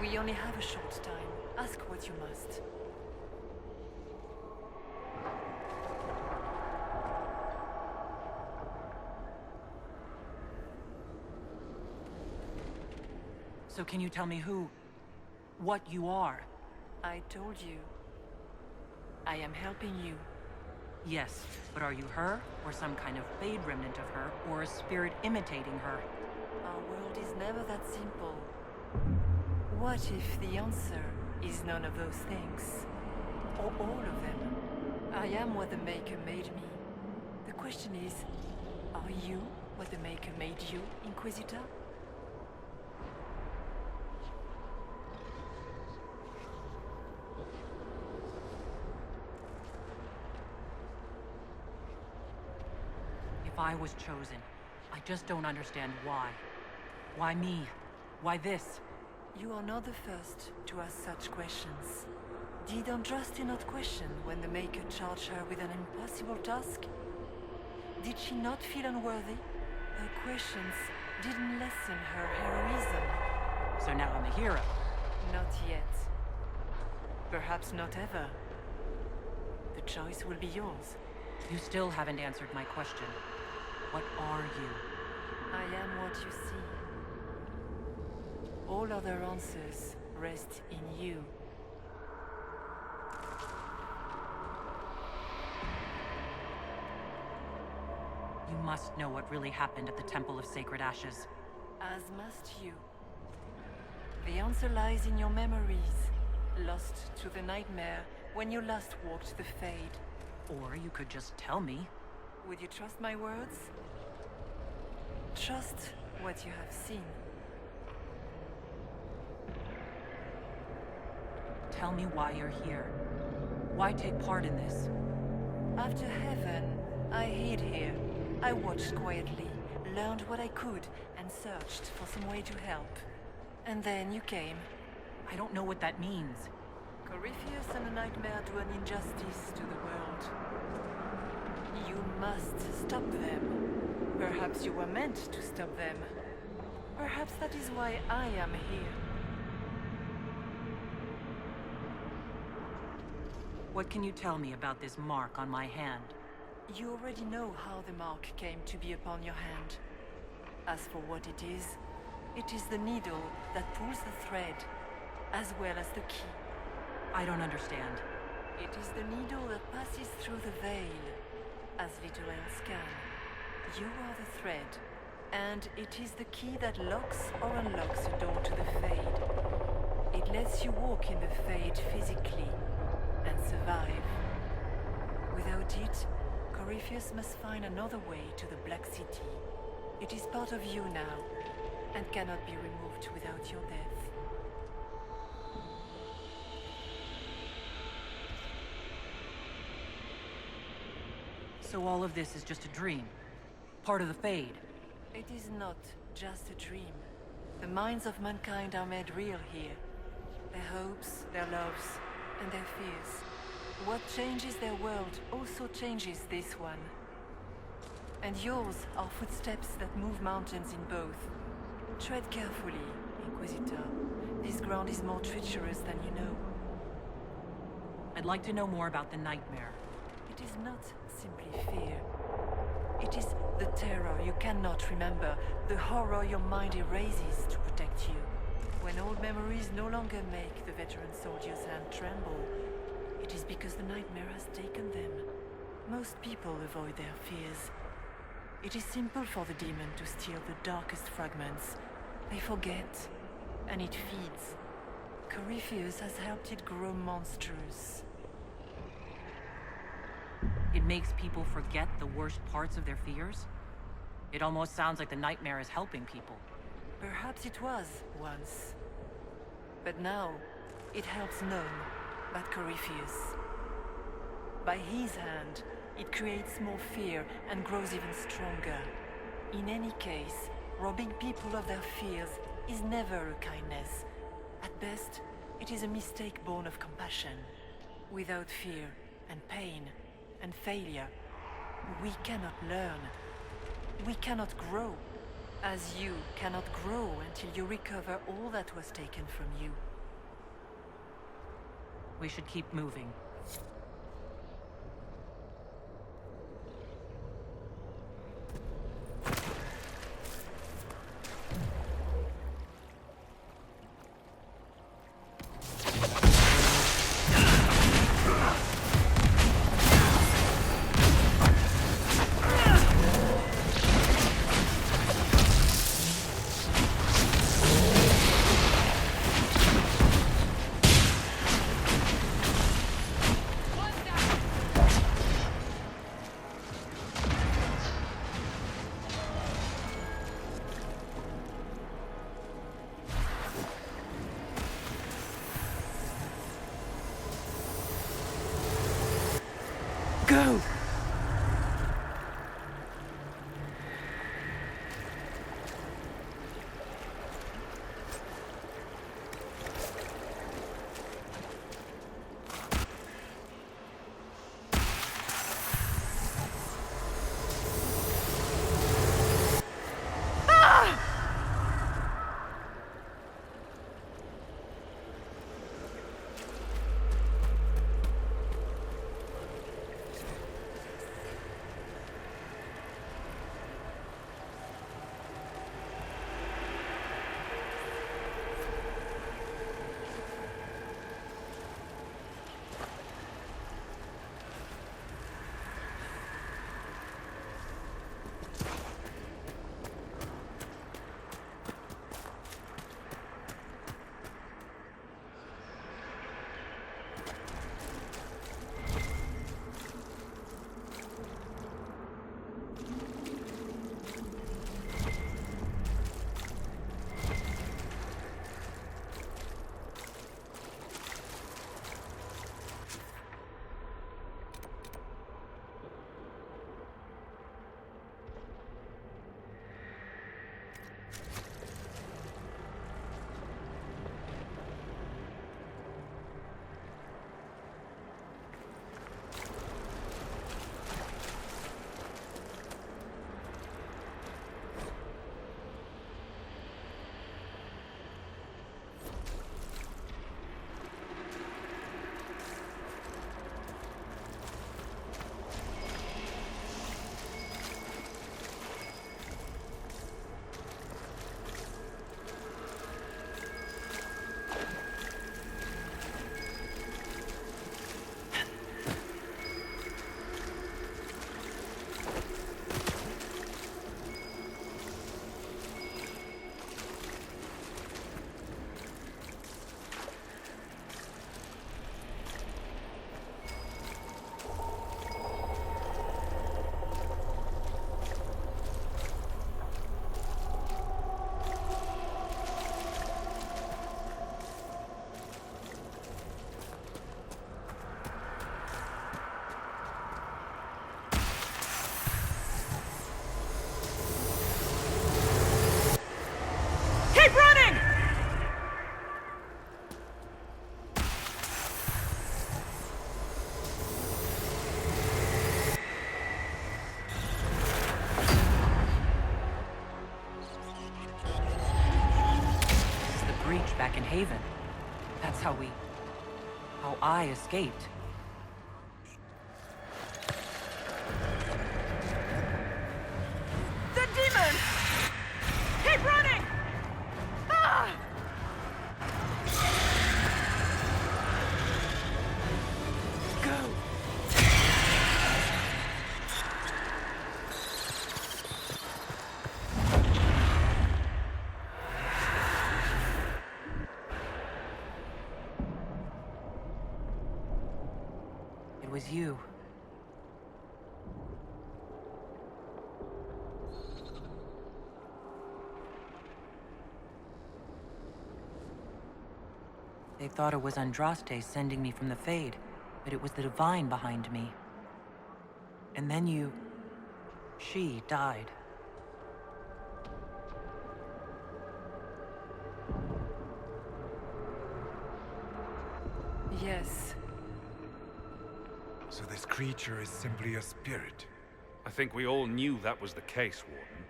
We only have a short time. Ask what you must. So can you tell me what you are? I told you. I am helping you. Yes, but are you her, or some kind of fade remnant of her, or a spirit imitating her? Our world is never that simple. What if the answer is none of those things? Or all of them? I am what the Maker made me. The question is, are you what the Maker made you, Inquisitor? If I was chosen, I just don't understand why. Why me? Why this? You are not the first to ask such questions. Did Andraste not question when the Maker charged her with an impossible task? Did she not feel unworthy? Her questions didn't lessen her heroism. So now I'm a hero. Not yet. Perhaps not ever. The choice will be yours. You still haven't answered my question. What are you? I am what you see. All other answers rest in you. You must know what really happened at the Temple of Sacred Ashes. As must you. The answer lies in your memories, lost to the nightmare when you last walked the Fade. Or you could just tell me. Would you trust my words? Trust what you have seen. Tell me why you're here. Why take part in this? After heaven, I hid here. I watched quietly, learned what I could, and searched for some way to help. And then you came. I don't know what that means. Corypheus and the Nightmare do an injustice to the world. You must stop them. Perhaps you were meant to stop them. Perhaps that is why I am here. What can you tell me about this mark on my hand? You already know how the mark came to be upon your hand. As for what it is the needle that pulls the thread, as well as the key. I don't understand. It is the needle that passes through the veil, as little else can. You are the thread, and it is the key that locks or unlocks a door to the Fade. It lets you walk in the Fade physically, and survive. Without it, Corypheus must find another way to the Black City. It is part of you now, and cannot be removed without your death. So all of this is just a dream? Part of the Fade? It is not just a dream. The minds of mankind are made real here. Their hopes, their loves, and their fears. What changes their world also changes this one. And yours are footsteps that move mountains in both. Tread carefully, Inquisitor. This ground is more treacherous than you know. I'd like to know more about the nightmare. It is not simply fear. It is the terror you cannot remember, the horror your mind erases to protect you. When old memories no longer make the veteran soldier's hand tremble, it is because the nightmare has taken them. Most people avoid their fears. It is simple for the demon to steal the darkest fragments. They forget, and it feeds. Corypheus has helped it grow monstrous. It makes people forget the worst parts of their fears? It almost sounds like the nightmare is helping people. Perhaps it was, once. But now, it helps none but Corypheus. By his hand, it creates more fear and grows even stronger. In any case, robbing people of their fears is never a kindness. At best, it is a mistake born of compassion. Without fear and pain and failure, we cannot learn. We cannot grow. As you cannot grow until you recover all that was taken from you. We should keep moving. Go! Haven. That's how I escaped. The demon! Keep running! Ah! It was you. They thought it was Andraste sending me from the Fade, but it was the Divine behind me. And then she died. Yes. So this creature is simply a spirit. I think we all knew that was the case, Warden.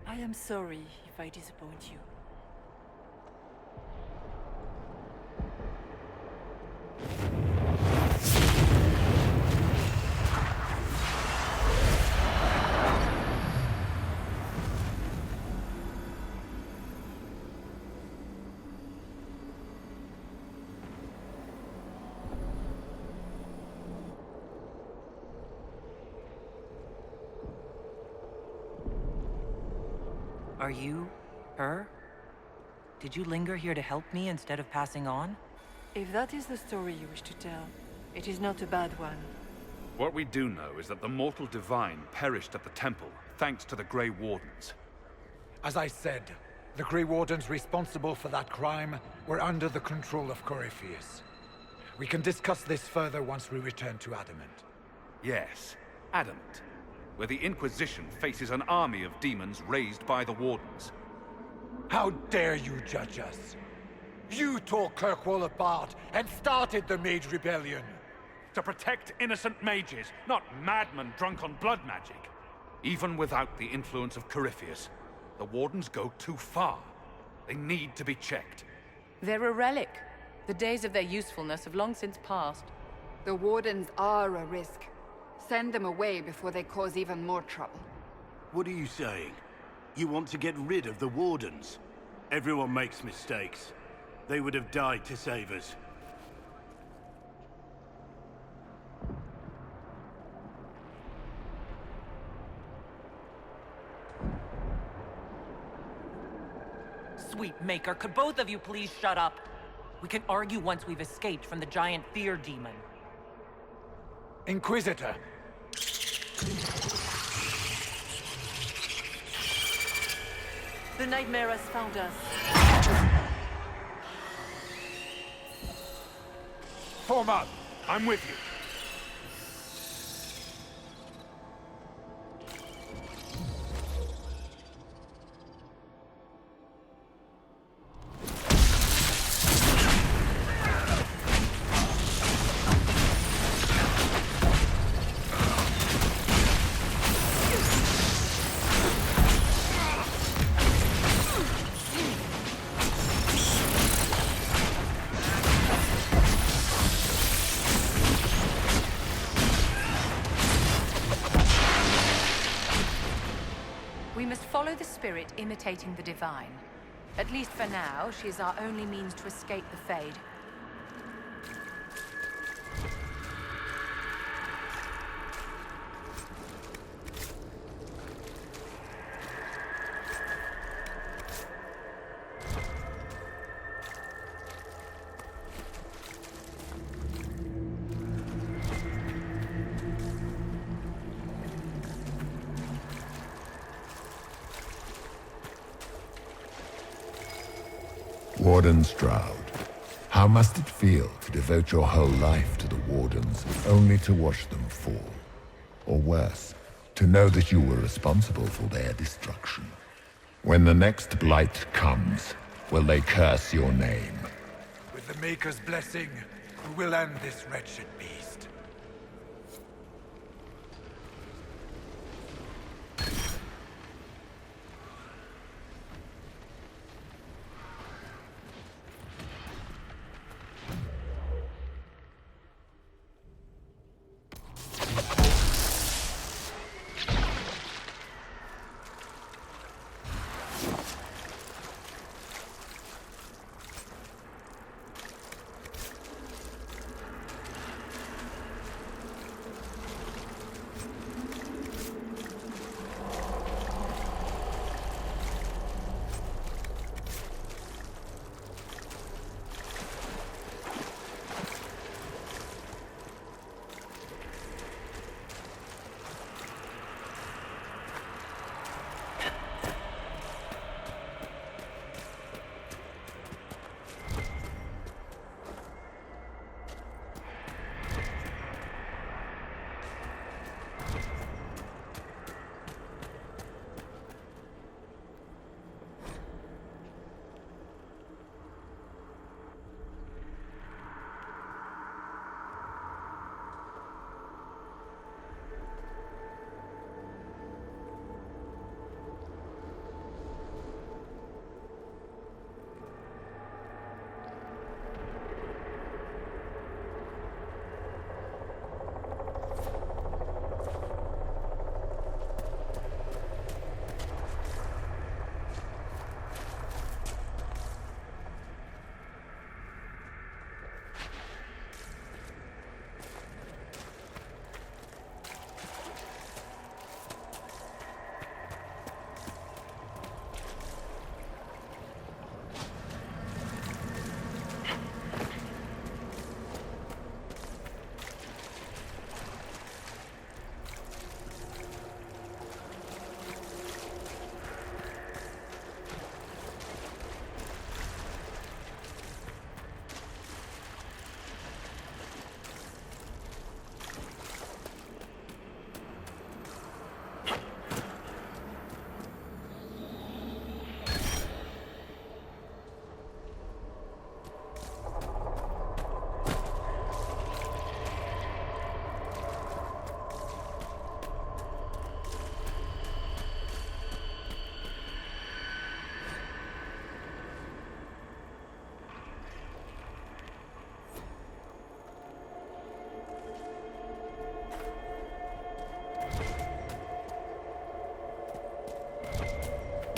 I am sorry if I disappoint you. Are you her? Did you linger here to help me instead of passing on? If that is the story you wish to tell, it is not a bad one. What we do know is that the mortal divine perished at the temple, thanks to the Grey Wardens. As I said, the Grey Wardens responsible for that crime were under the control of Corypheus. We can discuss this further once we return to Adamant. Yes, Adamant, where the Inquisition faces an army of demons raised by the Wardens. How dare you judge us? You tore Kirkwall apart and started the Mage Rebellion. To protect innocent mages, not madmen drunk on blood magic. Even without the influence of Corypheus, the Wardens go too far. They need to be checked. They're a relic. The days of their usefulness have long since passed. The Wardens are a risk. Send them away before they cause even more trouble. What are you saying? You want to get rid of the Wardens? Everyone makes mistakes. They would have died to save us. Sweet Maker, could both of you please shut up? We can argue once we've escaped from the giant fear demon. Inquisitor! The nightmare has found us. Form up! I'm with you. We must follow the spirit imitating the divine. At least for now, she is our only means to escape the Fade. Warden Stroud, how must it feel to devote your whole life to the Wardens, only to watch them fall? Or worse, to know that you were responsible for their destruction? When the next blight comes, will they curse your name? With the Maker's blessing, we will end this wretched beast.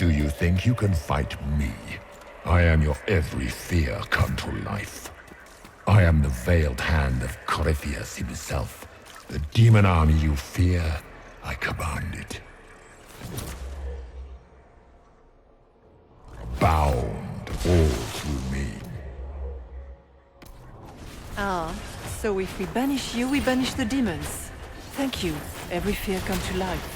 Do you think you can fight me? I am your every fear come to life. I am the veiled hand of Corypheus himself. The demon army you fear, I command it. Bound all through me. Ah, so if we banish you, we banish the demons. Thank you. Every fear come to life.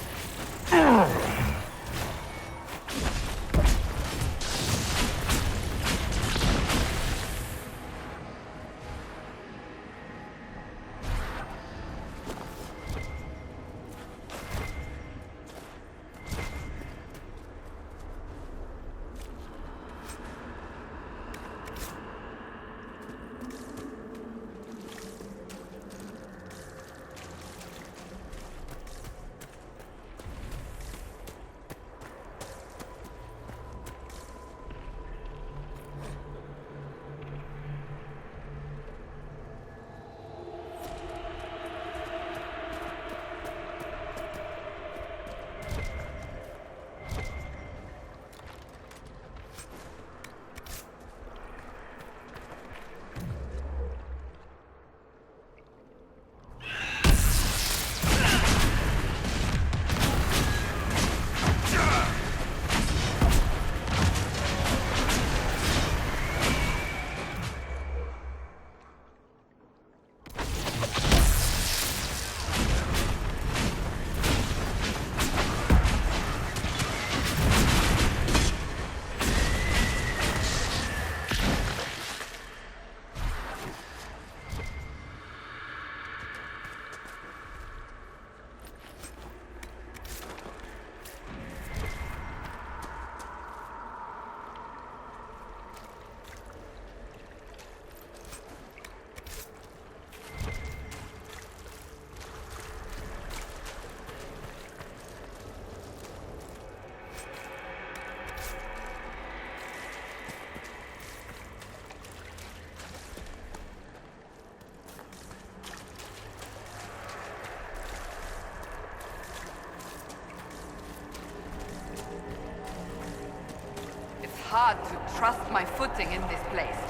Hard to trust my footing in this place.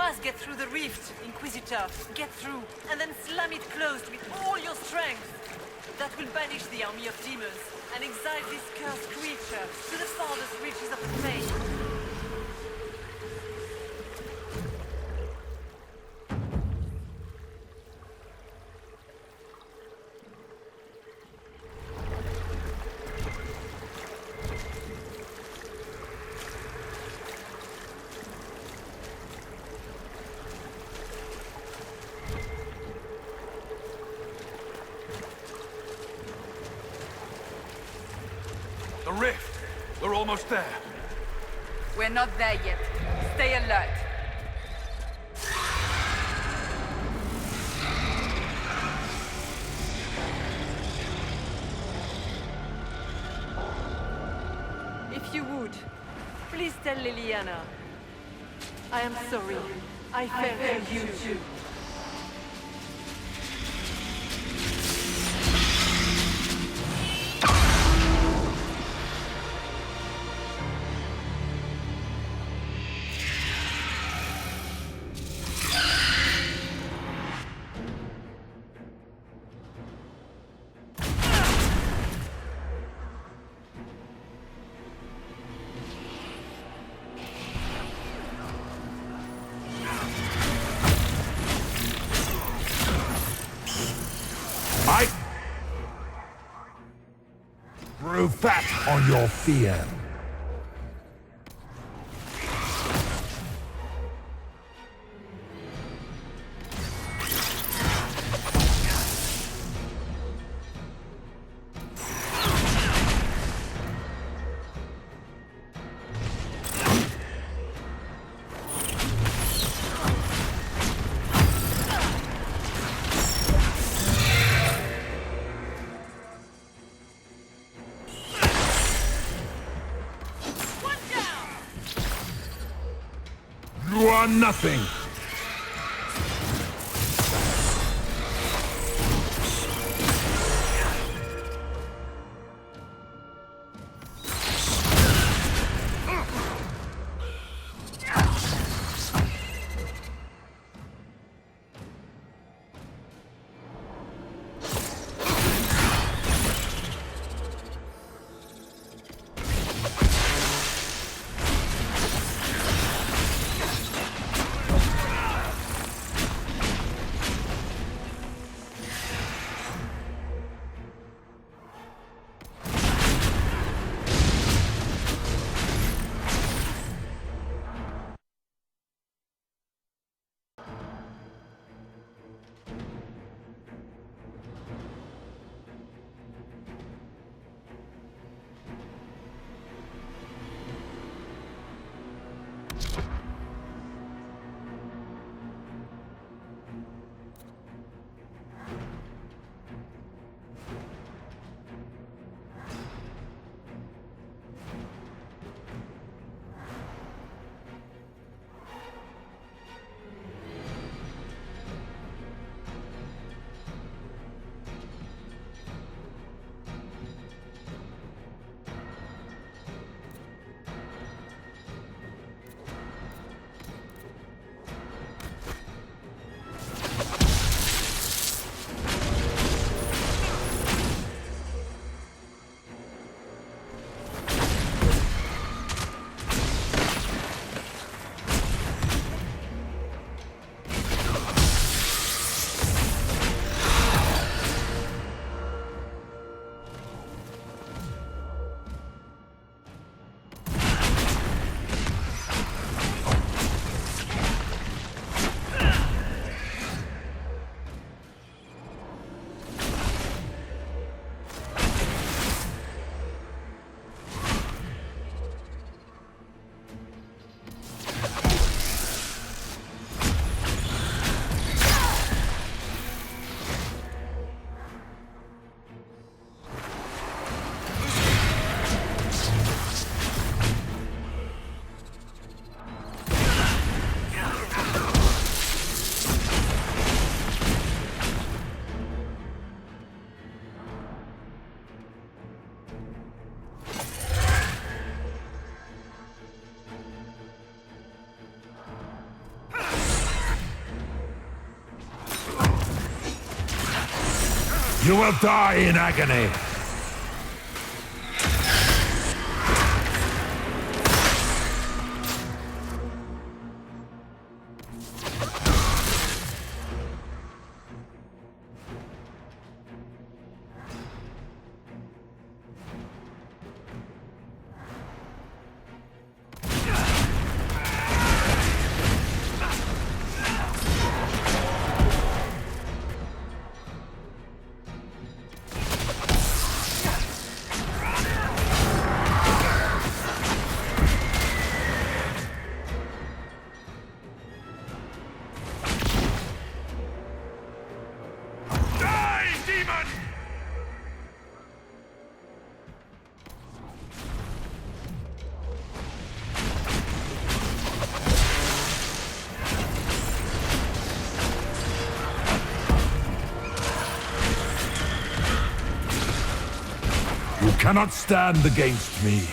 must get through the rift, Inquisitor. Get through, and then slam it closed with all your strength. That will banish the army of demons, and exile this cursed creature to the farthest reaches of the Fade. The rift! We're almost there. We're not there yet. Stay alert. If you would, please tell Liliana. I am sorry. I fell for you too. Brew fat on your fear. You are nothing! You will die in agony. You cannot stand against me.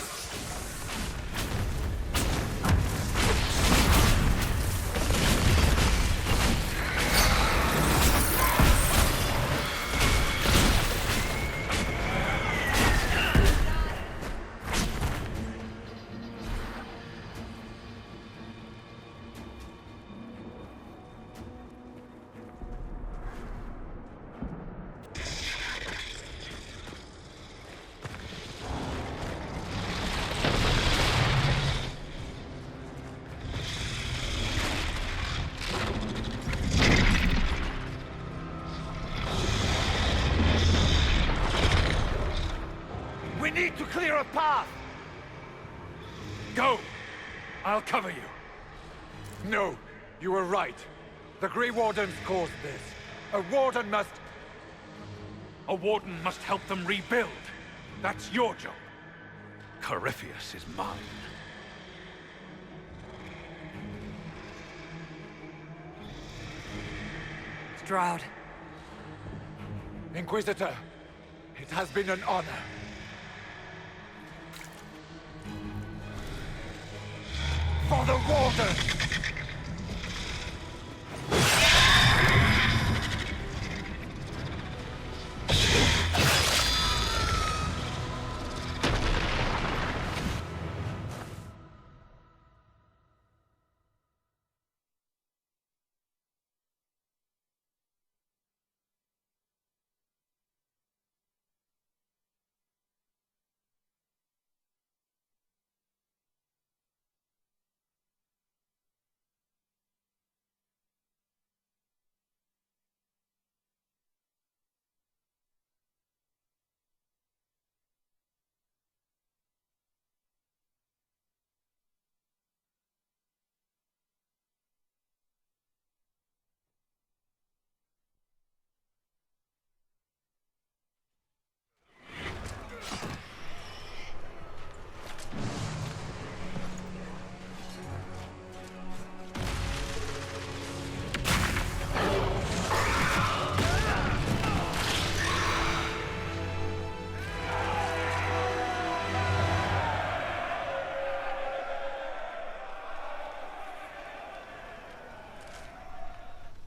We need to clear a path! Go! I'll cover you. No, you were right. The Grey Wardens caused this. A Warden must help them rebuild. That's your job. Corypheus is mine. Stroud. Inquisitor, it has been an honor. For the Warden!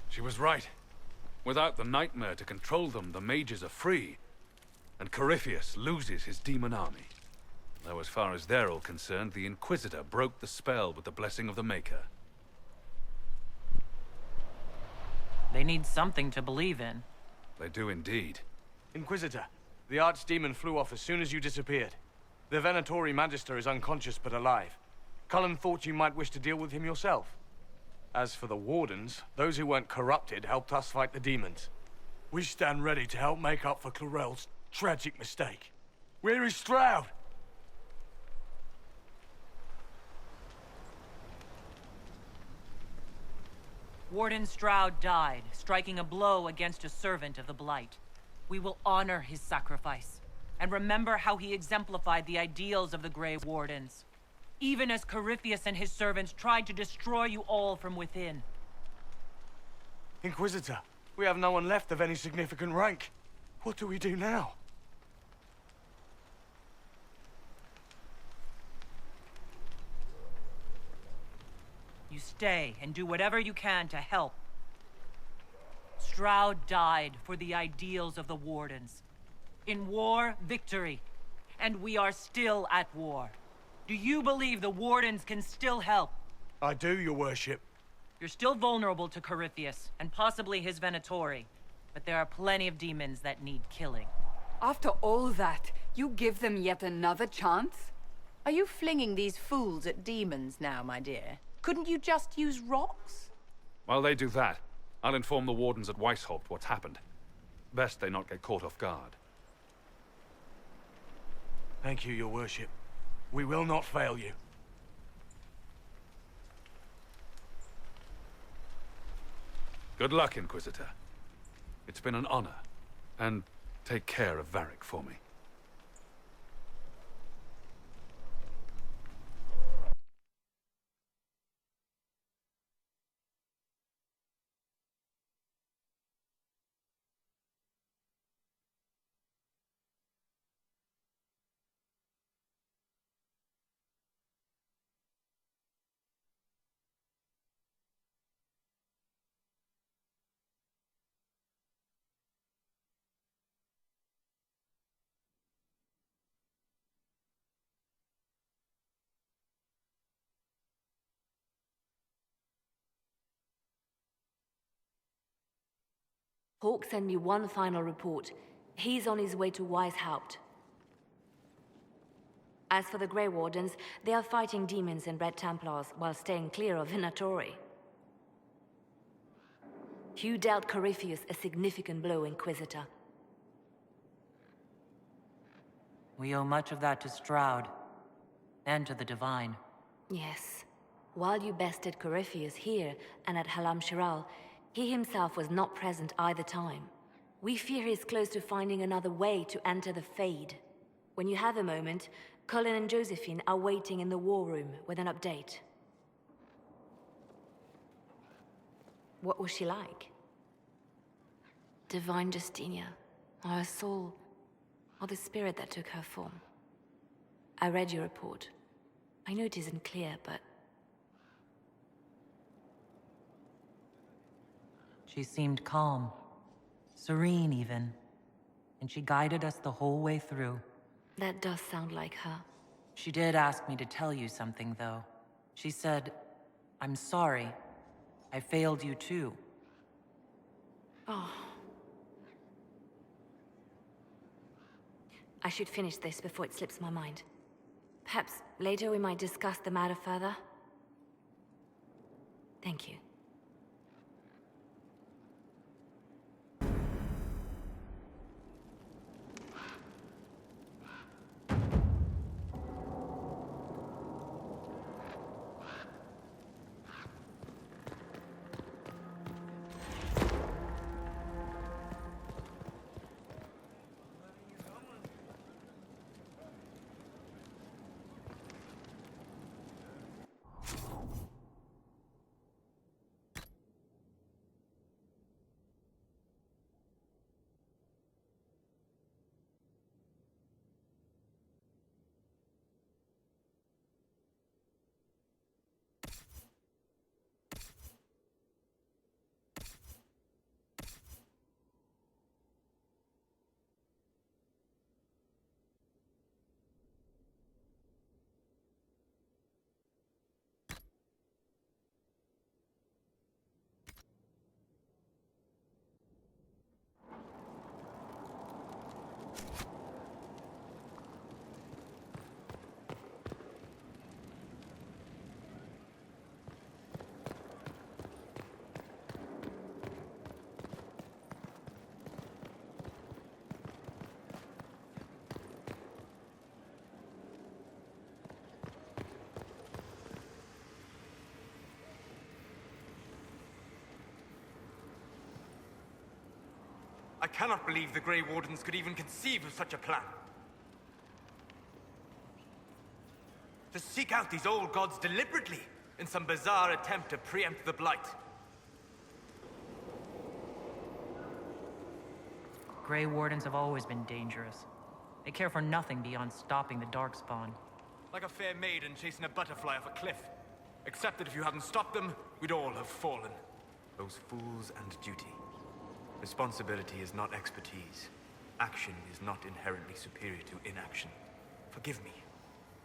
She was right. Without the nightmare to control them, the mages are free. And Corypheus loses his demon army. Though as far as they're all concerned, the Inquisitor broke the spell with the blessing of the Maker. They need something to believe in. They do indeed. Inquisitor, the Archdemon flew off as soon as you disappeared. The Venatori Magister is unconscious but alive. Cullen thought you might wish to deal with him yourself. As for the Wardens, those who weren't corrupted helped us fight the demons. We stand ready to help make up for Clarel's tragic mistake. Where is Stroud? Warden Stroud died, striking a blow against a servant of the Blight. We will honor his sacrifice, and remember how he exemplified the ideals of the Grey Wardens. Even as Corypheus and his servants tried to destroy you all from within. Inquisitor, we have no one left of any significant rank. What do we do now? You stay and do whatever you can to help. Stroud died for the ideals of the Wardens. In war, victory. And we are still at war. Do you believe the Wardens can still help? I do, your worship. You're still vulnerable to Corypheus, and possibly his Venatori. But there are plenty of demons that need killing. After all that, you give them yet another chance? Are you flinging these fools at demons now, my dear? Couldn't you just use rocks? While they do that, I'll inform the Wardens at Weishaupt what's happened. Best they not get caught off guard. Thank you, your worship. We will not fail you. Good luck, Inquisitor. It's been an honor. And take care of Varric for me. Hawk sent me one final report. He's on his way to Weishaupt. As for the Grey Wardens, they are fighting demons and Red Templars while staying clear of Venatori. You dealt Corypheus a significant blow, Inquisitor. We owe much of that to Stroud, and to the Divine. Yes. While you bested Corypheus here and at Halam Shiral, he himself was not present either time. We fear he's close to finding another way to enter the Fade. When you have a moment, Colin and Josephine are waiting in the war room with an update. What was she like? Divine Justinia, or her soul, or the spirit that took her form. I read your report. I know it isn't clear, but... She seemed calm, serene even, and she guided us the whole way through. That does sound like her. She did ask me to tell you something, though. She said, "I'm sorry. I failed you too." Oh. I should finish this before it slips my mind. Perhaps later we might discuss the matter further. Thank you. I cannot believe the Grey Wardens could even conceive of such a plan. To seek out these old gods deliberately in some bizarre attempt to preempt the Blight. Grey Wardens have always been dangerous. They care for nothing beyond stopping the Darkspawn. Like a fair maiden chasing a butterfly off a cliff. Except that if you hadn't stopped them, we'd all have fallen. Those fools and duty. Responsibility is not expertise. Action is not inherently superior to inaction. Forgive me.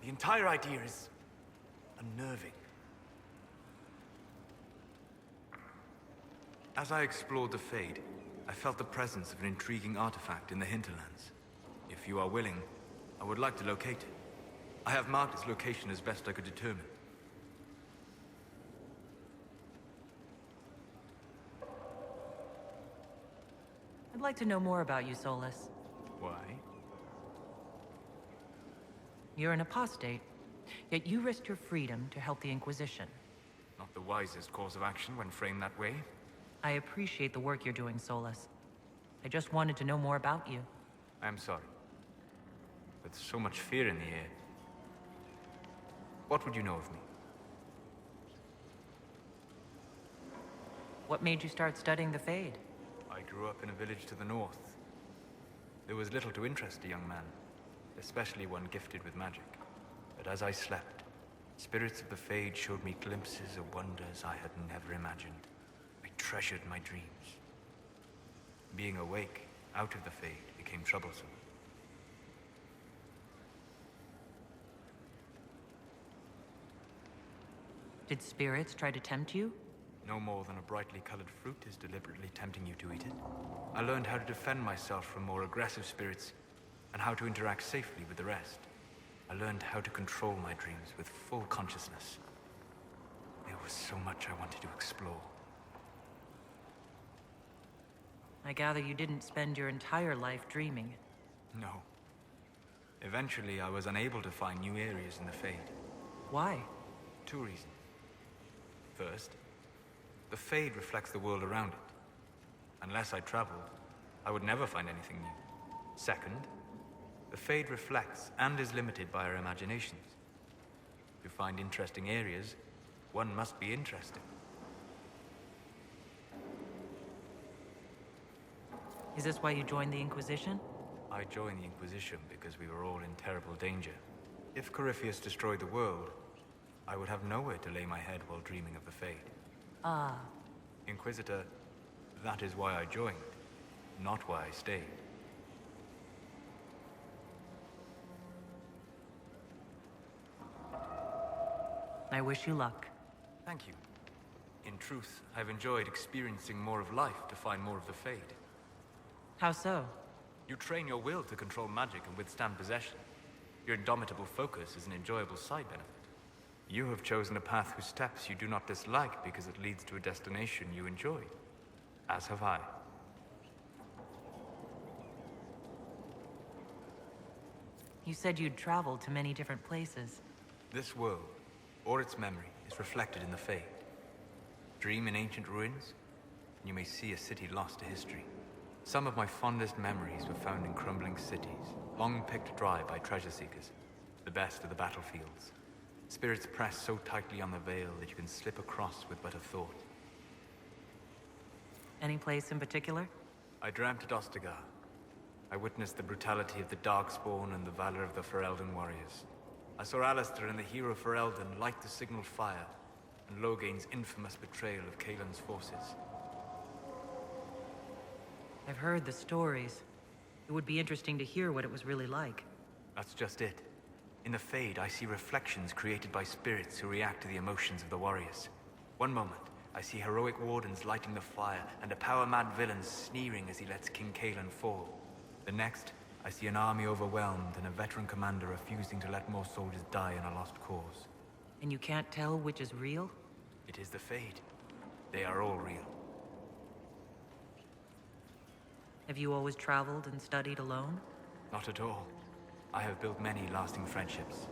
The entire idea is unnerving. As I explored the Fade, I felt the presence of an intriguing artifact in the hinterlands. If you are willing, I would like to locate it. I have marked its location as best I could determine. I'd like to know more about you, Solus. Why? You're an apostate, yet you risked your freedom to help the Inquisition. Not the wisest course of action when framed that way. I appreciate the work you're doing, Solus. I just wanted to know more about you. I'm sorry. With so much fear in the air. What would you know of me? What made you start studying the Fade? I grew up in a village to the north. There was little to interest a young man, especially one gifted with magic. But as I slept, spirits of the Fade showed me glimpses of wonders I had never imagined. I treasured my dreams. Being awake, out of the Fade, became troublesome. Did spirits try to tempt you? No more than a brightly colored fruit is deliberately tempting you to eat it. I learned how to defend myself from more aggressive spirits, and how to interact safely with the rest. I learned how to control my dreams with full consciousness. There was so much I wanted to explore. I gather you didn't spend your entire life dreaming. No. Eventually, I was unable to find new areas in the Fade. Why? 2 reasons. First, the Fade reflects the world around it. Unless I traveled, I would never find anything new. Second, the Fade reflects and is limited by our imaginations. To find interesting areas, one must be interested. Is this why you joined the Inquisition? I joined the Inquisition because we were all in terrible danger. If Corypheus destroyed the world, I would have nowhere to lay my head while dreaming of the Fade. Ah. Inquisitor, that is why I joined, not why I stayed. I wish you luck. Thank you. In truth, I've enjoyed experiencing more of life to find more of the Fade. How so? You train your will to control magic and withstand possession. Your indomitable focus is an enjoyable side benefit. You have chosen a path whose steps you do not dislike because it leads to a destination you enjoy. As have I. You said you'd traveled to many different places. This world, or its memory, is reflected in the Fade. Dream in ancient ruins, and you may see a city lost to history. Some of my fondest memories were found in crumbling cities, long picked dry by treasure seekers. The best of the battlefields. Spirits press so tightly on the veil that you can slip across with but a thought. Any place in particular? I dreamt at Ostagar. I witnessed the brutality of the Darkspawn and the valor of the Ferelden warriors. I saw Alistair and the hero Ferelden light the signal fire, and Loghain's infamous betrayal of Kaelin's forces. I've heard the stories. It would be interesting to hear what it was really like. That's just it. In the Fade, I see reflections created by spirits who react to the emotions of the warriors. One moment, I see heroic wardens lighting the fire, and a power-mad villain sneering as he lets King Kaelin fall. The next, I see an army overwhelmed and a veteran commander refusing to let more soldiers die in a lost cause. And you can't tell which is real? It is the Fade. They are all real. Have you always traveled and studied alone? Not at all. I have built many lasting friendships.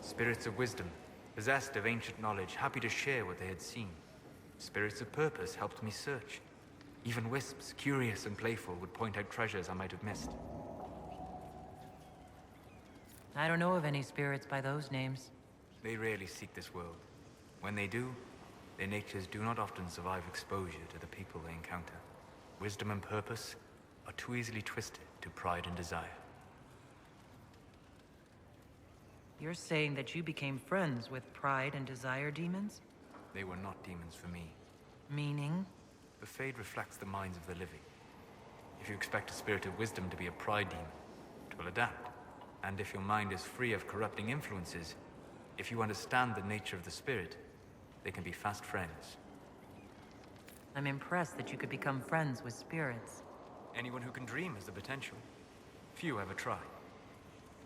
Spirits of wisdom, possessed of ancient knowledge, happy to share what they had seen. Spirits of purpose helped me search. Even wisps, curious and playful, would point out treasures I might have missed. I don't know of any spirits by those names. They rarely seek this world. When they do, their natures do not often survive exposure to the people they encounter. Wisdom and purpose are too easily twisted to pride and desire. You're saying that you became friends with pride and desire demons? They were not demons for me. Meaning? The Fade reflects the minds of the living. If you expect a spirit of wisdom to be a pride demon, it will adapt. And if your mind is free of corrupting influences, if you understand the nature of the spirit, they can be fast friends. I'm impressed that you could become friends with spirits. Anyone who can dream has the potential. Few ever try.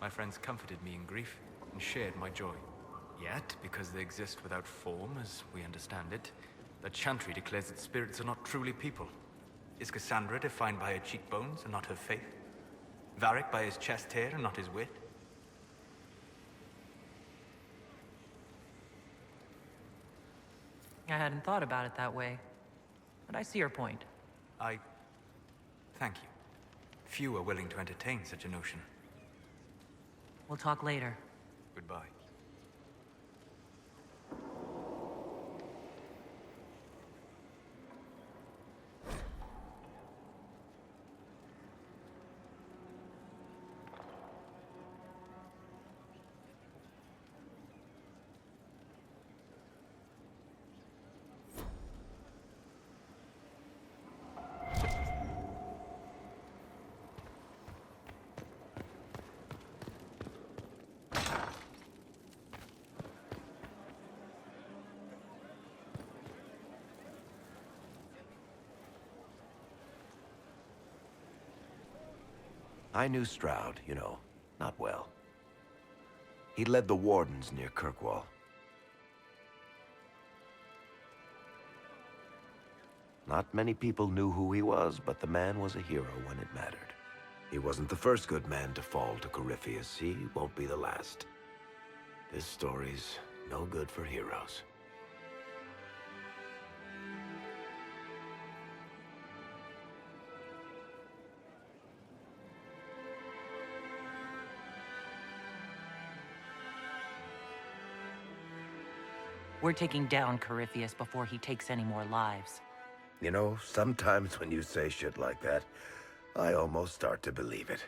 My friends comforted me in grief and shared my joy. Yet, because they exist without form, as we understand it, the Chantry declares that spirits are not truly people. Is Cassandra defined by her cheekbones and not her faith? Varric by his chest hair and not his wit? I hadn't thought about it that way, but I see your point. Thank you. Few are willing to entertain such a notion. We'll talk later. Goodbye. I knew Stroud, you know, not well. He led the Wardens near Kirkwall. Not many people knew who he was, but the man was a hero when it mattered. He wasn't the first good man to fall to Corypheus. He won't be the last. This story's no good for heroes. We're taking down Corypheus before he takes any more lives. You know, sometimes when you say shit like that, I almost start to believe it.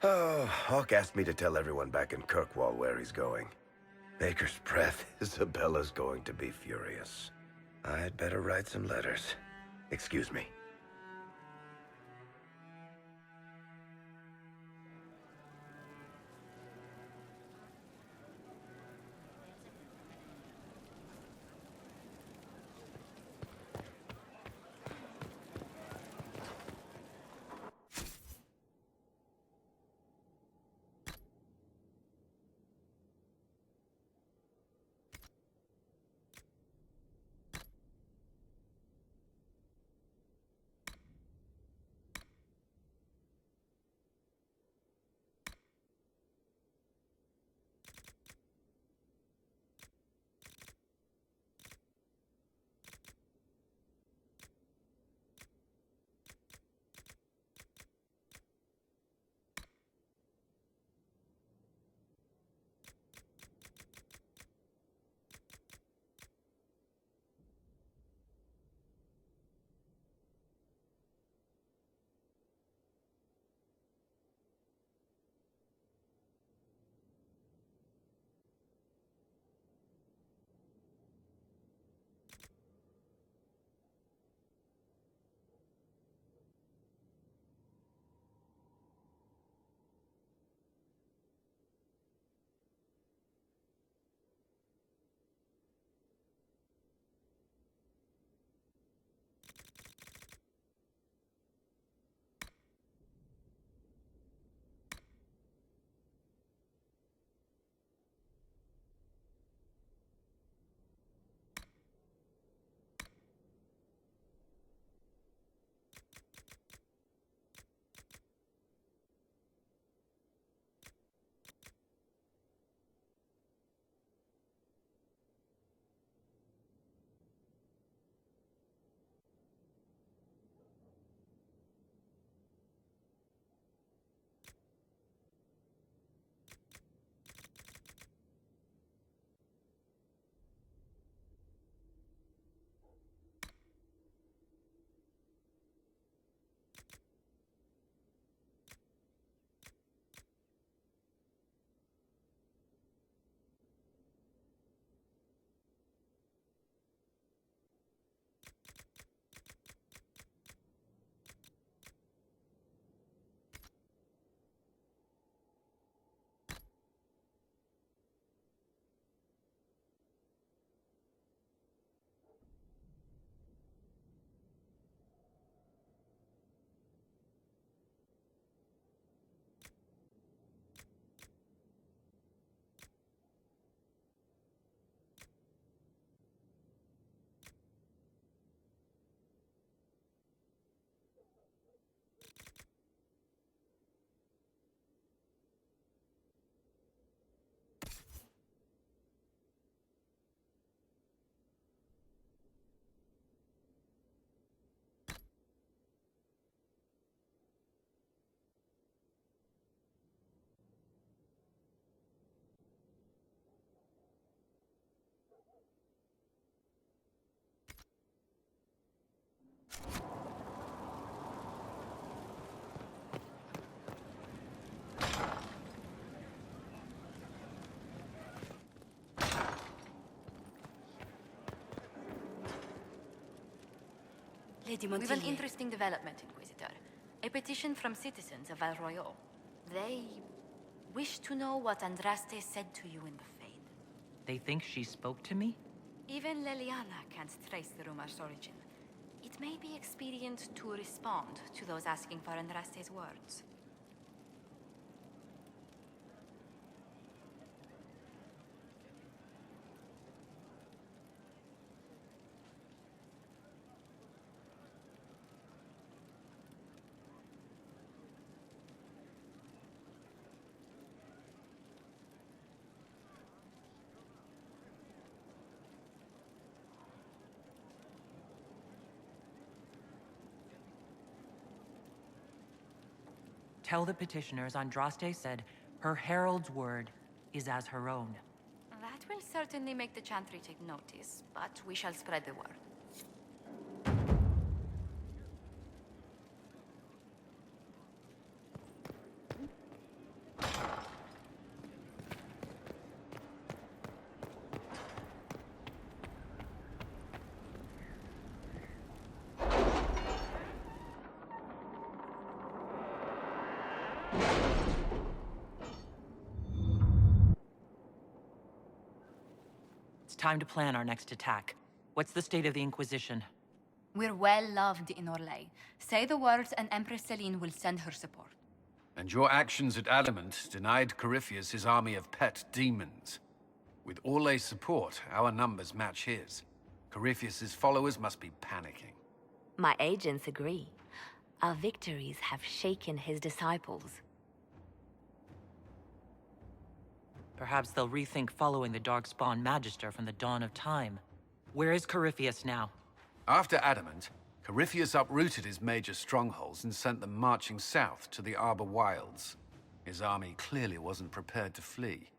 Oh, Hawk asked me to tell everyone back in Kirkwall where he's going. Baker's breath, Isabella's going to be furious. I'd better write some letters. Excuse me. Lady Montiel. We've an interesting development, Inquisitor. A petition from citizens of Val Royal. They wish to know what Andraste said to you in the Fade. They think she spoke to me? Even Leliana can't trace the rumor's origin. It may be expedient to respond to those asking for Andraste's words. Tell the petitioners Andraste said her herald's word is as her own. That will certainly make the Chantry take notice, but we shall spread the word. Time to plan our next attack. What's the state of the Inquisition? We're well loved in Orlais. Say the words and Empress Celine will send her support. And your actions at Adamant denied Corypheus his army of pet demons. With Orlais' support, our numbers match his. Corypheus's followers must be panicking. My agents agree. Our victories have shaken his disciples. Perhaps they'll rethink following the Darkspawn Magister from the dawn of time. Where is Corypheus now? After Adamant, Corypheus uprooted his major strongholds and sent them marching south to the Arbor Wilds. His army clearly wasn't prepared to flee.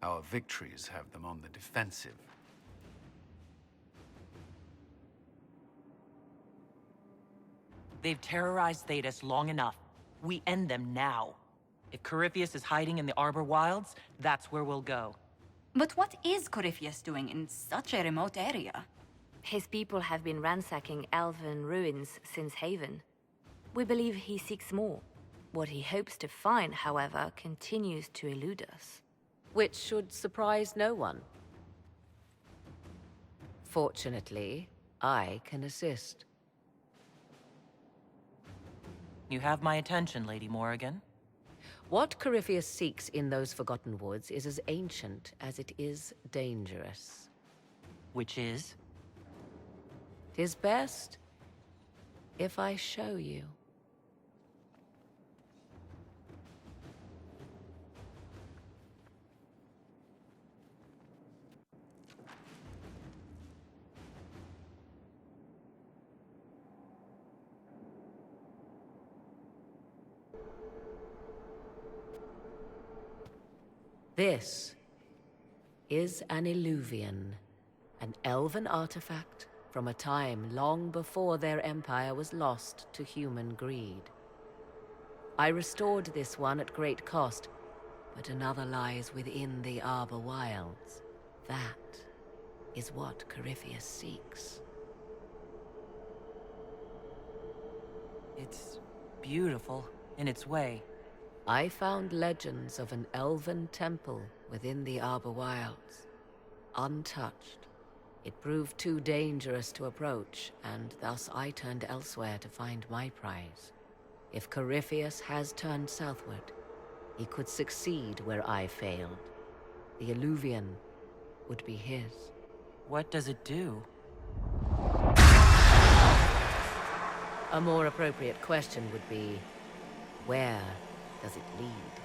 Our victories have them on the defensive. They've terrorized Thedas long enough. We end them now. If Corypheus is hiding in the Arbor Wilds, that's where we'll go. But what is Corypheus doing in such a remote area? His people have been ransacking elven ruins since Haven. We believe he seeks more. What he hopes to find, however, continues to elude us. Which should surprise no one. Fortunately, I can assist. You have my attention, Lady Morrigan. What Corypheus seeks in those Forgotten Woods is as ancient as it is dangerous. Which is? 'Tis best if I show you. This is an Illuvian, an elven artifact from a time long before their empire was lost to human greed. I restored this one at great cost, but another lies within the Arbor Wilds. That is what Corypheus seeks. It's beautiful in its way. I found legends of an elven temple within the Arbor Wilds. Untouched. It proved too dangerous to approach, and thus I turned elsewhere to find my prize. If Corypheus has turned southward, he could succeed where I failed. The Illuvian would be his. What does it do? A more appropriate question would be, where does it lead?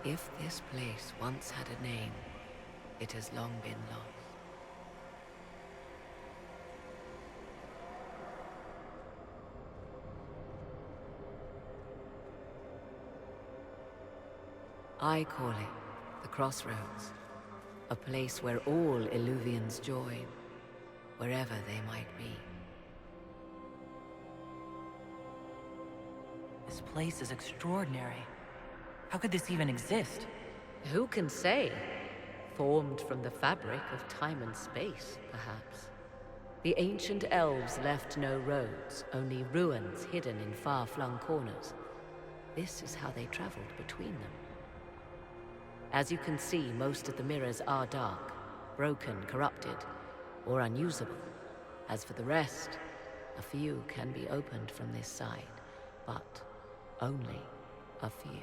If this place once had a name, it has long been lost. I call it the Crossroads, a place where all Illuvians join, wherever they might be. This place is extraordinary. How could this even exist? Who can say? Formed from the fabric of time and space, perhaps. The ancient elves left no roads, only ruins hidden in far-flung corners. This is how they traveled between them. As you can see, most of the mirrors are dark, broken, corrupted, or unusable. As for the rest, a few can be opened from this side, but only a few.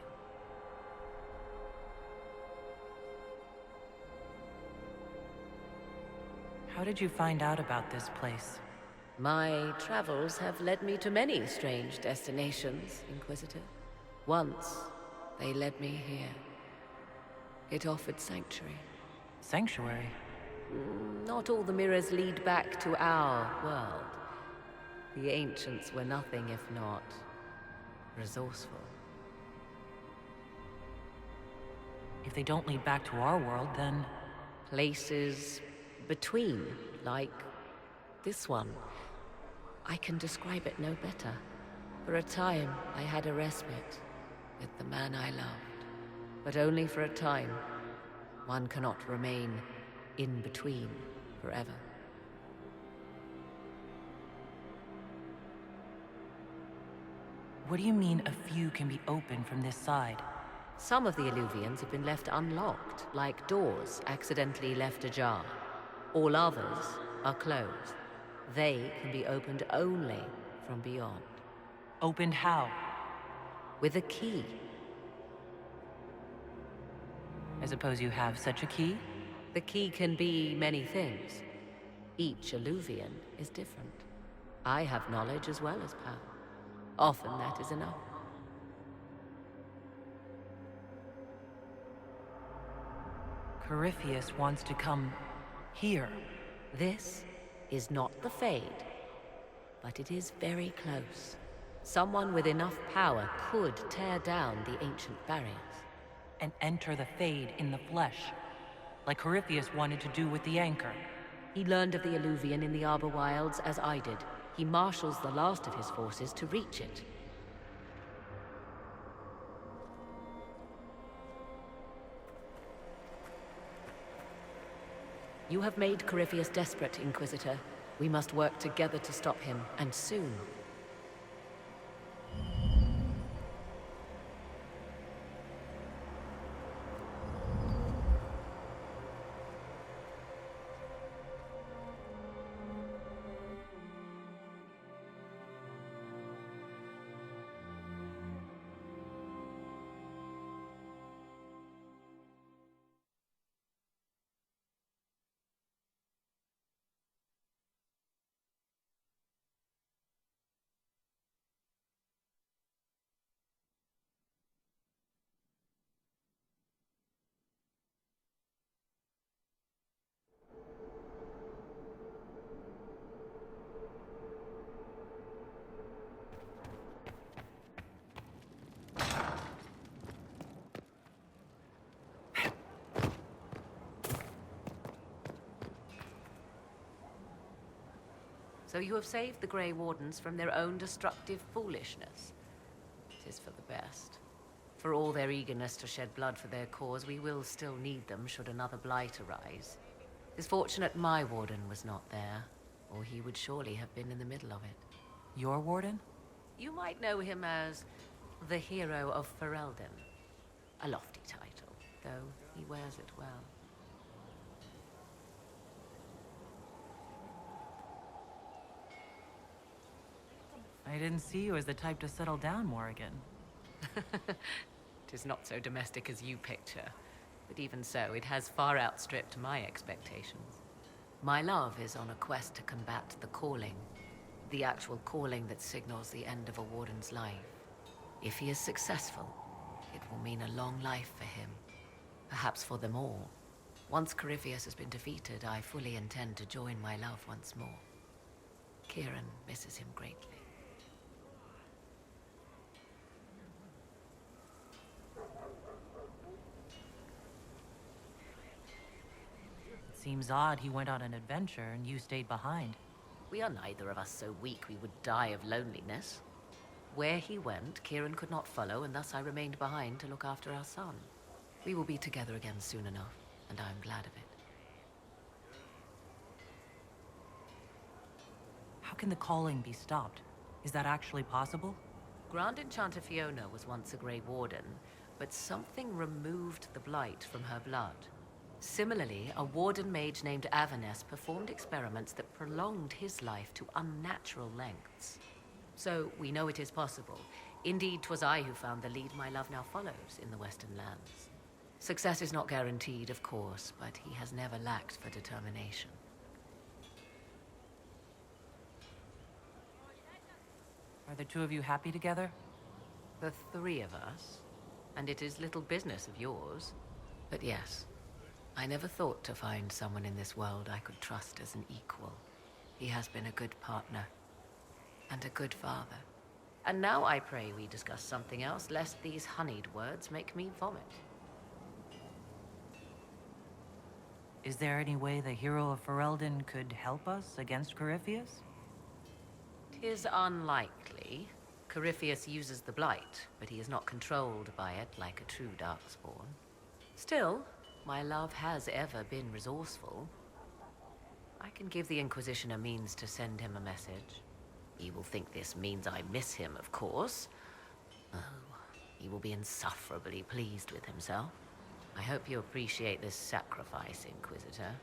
How did you find out about this place? My travels have led me to many strange destinations, Inquisitor. Once, they led me here. It offered sanctuary. Sanctuary? Not all the mirrors lead back to our world. The ancients were nothing if not resourceful. If they don't lead back to our world, then... Places between, like this one. I can describe it no better. For a time, I had a respite with the man I loved. But only for a time. One cannot remain in between forever. What do you mean a few can be opened from this side? Some of the Illuvians have been left unlocked, like doors accidentally left ajar. All others are closed. They can be opened only from beyond. Opened how? With a key. I suppose you have such a key? The key can be many things. Each Illuvian is different. I have knowledge as well as power. Often that is enough. Corypheus wants to come here. This is not the Fade, but it is very close. Someone with enough power could tear down the ancient barriers. And enter the Fade in the flesh, like Corypheus wanted to do with the Anchor. He learned of the Illuvian in the Arbor Wilds as I did. He marshals the last of his forces to reach it. You have made Corypheus desperate, Inquisitor. We must work together to stop him, and soon. So you have saved the Grey Wardens from their own destructive foolishness. It is for the best. For all their eagerness to shed blood for their cause, we will still need them should another blight arise. It's fortunate my warden was not there, or he would surely have been in the middle of it. Your warden? You might know him as the Hero of Ferelden. A lofty title, though he wears it well. I didn't see you as the type to settle down, Morrigan. Tis not so domestic as you picture, but even so, it has far outstripped my expectations. My love is on a quest to combat the calling, the actual calling that signals the end of a warden's life. If he is successful, It will mean a long life for him. Perhaps for them all. Once Corypheus has been defeated, I fully intend to join my love once more. Kieran misses him greatly. It seems odd he went on an adventure and you stayed behind. We are neither of us so weak we would die of loneliness. Where he went, Kieran could not follow, and thus I remained behind to look after our son. We will be together again soon enough, and I am glad of it. How can the calling be stopped? Is that actually possible? Grand Enchanter Fiona was once a Grey Warden, but something removed the blight from her blood. Similarly, a Warden mage named Avernus performed experiments that prolonged his life to unnatural lengths. So, we know it is possible. Indeed, 'twas I who found the lead my love now follows in the Western lands. Success is not guaranteed, of course, but he has never lacked for determination. Are the two of you happy together? The three of us, and it is little business of yours. But yes, I never thought to find someone in this world I could trust as an equal. He has been a good partner, and a good father. And now I pray we discuss something else, lest these honeyed words make me vomit. Is there any way the hero of Ferelden could help us against Corypheus? 'Tis unlikely. Corypheus uses the blight, but he is not controlled by it like a true Darkspawn. Still, my love has ever been resourceful. I can give the Inquisition a means to send him a message. He will think this means I miss him, of course. Oh, he will be insufferably pleased with himself. I hope you appreciate this sacrifice, Inquisitor.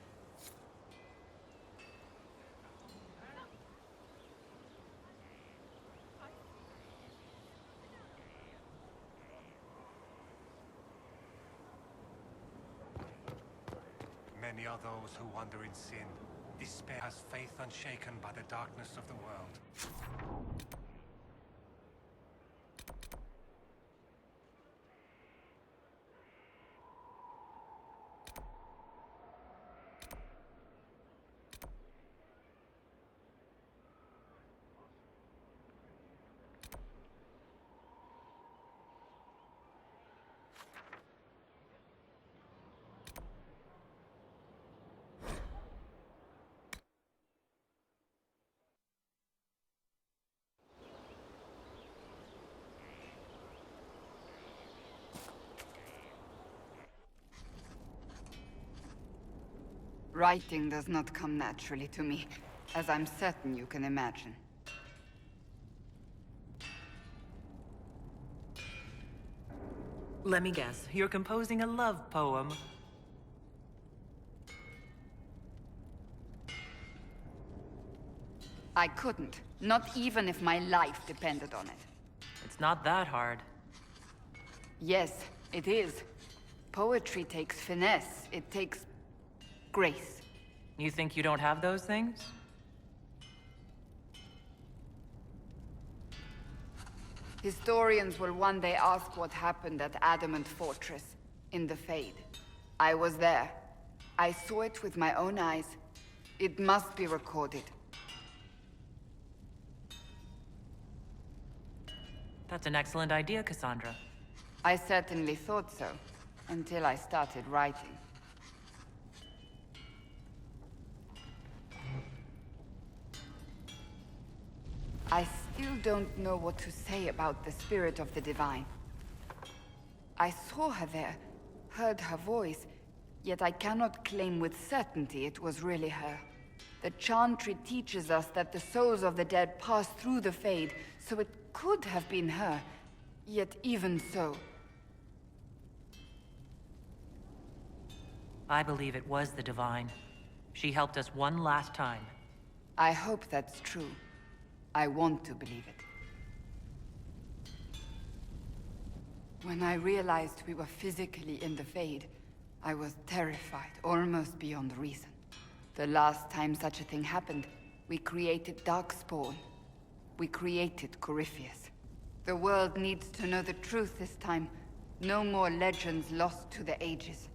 Many are those who wander in sin. Despair has faith unshaken by the darkness of the world. Writing does not come naturally to me, as I'm certain you can imagine. Let me guess, you're composing a love poem. I couldn't, not even if my life depended on it. It's not that hard. Yes, it is. Poetry takes finesse, it takes grace. You think you don't have those things? Historians will one day ask what happened at Adamant Fortress, in the Fade. I was there. I saw it with my own eyes. It must be recorded. That's an excellent idea, Cassandra. I certainly thought so, until I started writing. I still don't know what to say about the spirit of the Divine. I saw her there, heard her voice, yet I cannot claim with certainty it was really her. The Chantry teaches us that the souls of the dead pass through the Fade, so it could have been her, yet even so. I believe it was the Divine. She helped us one last time. I hope that's true. I want to believe it. When I realized we were physically in the Fade, I was terrified, almost beyond reason. The last time such a thing happened, we created Darkspawn. We created Corypheus. The world needs to know the truth this time, No more legends lost to the ages.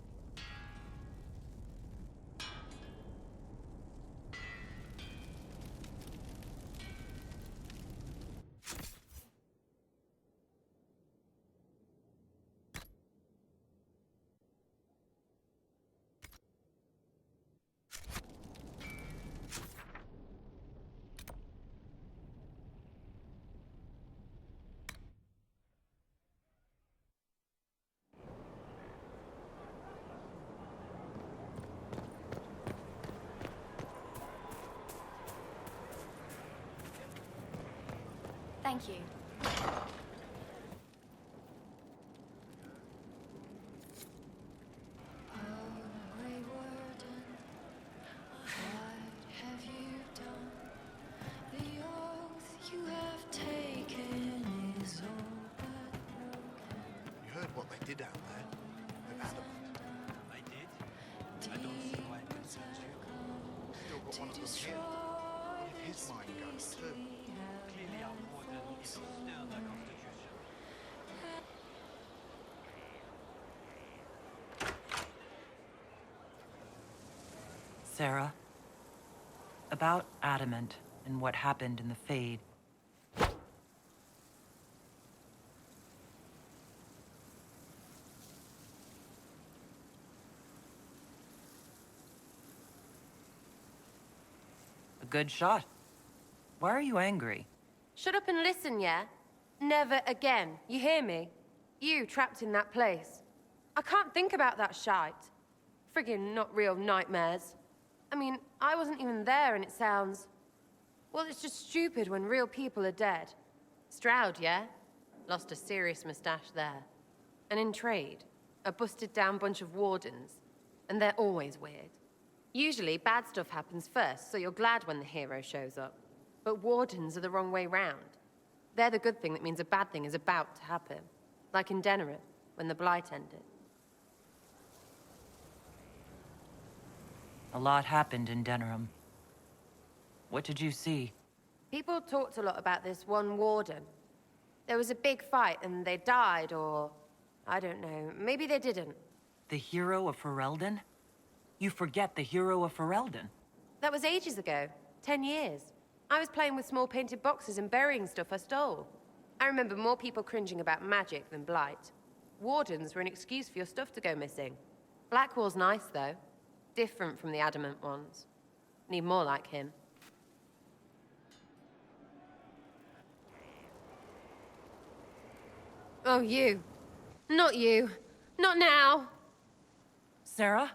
Thank you. You heard what they did out there with adamant. They did? I don't see why it concerns you. Still got one of them here. What if his mind goes too? Clearly our warden is still the Constitution. Sarah, about Adamant and what happened in the Fade. A good shot. Why are you angry? Shut up and listen, yeah? Never again. You hear me? You trapped in that place. I can't think about that shite. Friggin' not real nightmares. I mean, I wasn't even there and it sounds... Well, it's just stupid when real people are dead. Stroud, yeah? Lost a serious mustache there. And in trade, a busted down bunch of wardens. And they're always weird. Usually, bad stuff happens first, so you're glad when the hero shows up. But wardens are the wrong way round. They're the good thing that means a bad thing is about to happen. Like in Denerim, when the Blight ended. A lot happened in Denerim. What did you see? People talked a lot about this one warden. There was a big fight and they died, or... I don't know, maybe they didn't. The hero of Ferelden? You forget the hero of Ferelden. That was ages ago. 10 years. I was playing with small painted boxes and burying stuff I stole. I remember more people cringing about magic than Blight. Wardens were an excuse for your stuff to go missing. Blackwall's nice, though. Different from the adamant ones. Need more like him. Oh, you. Not you. Not now. Sarah?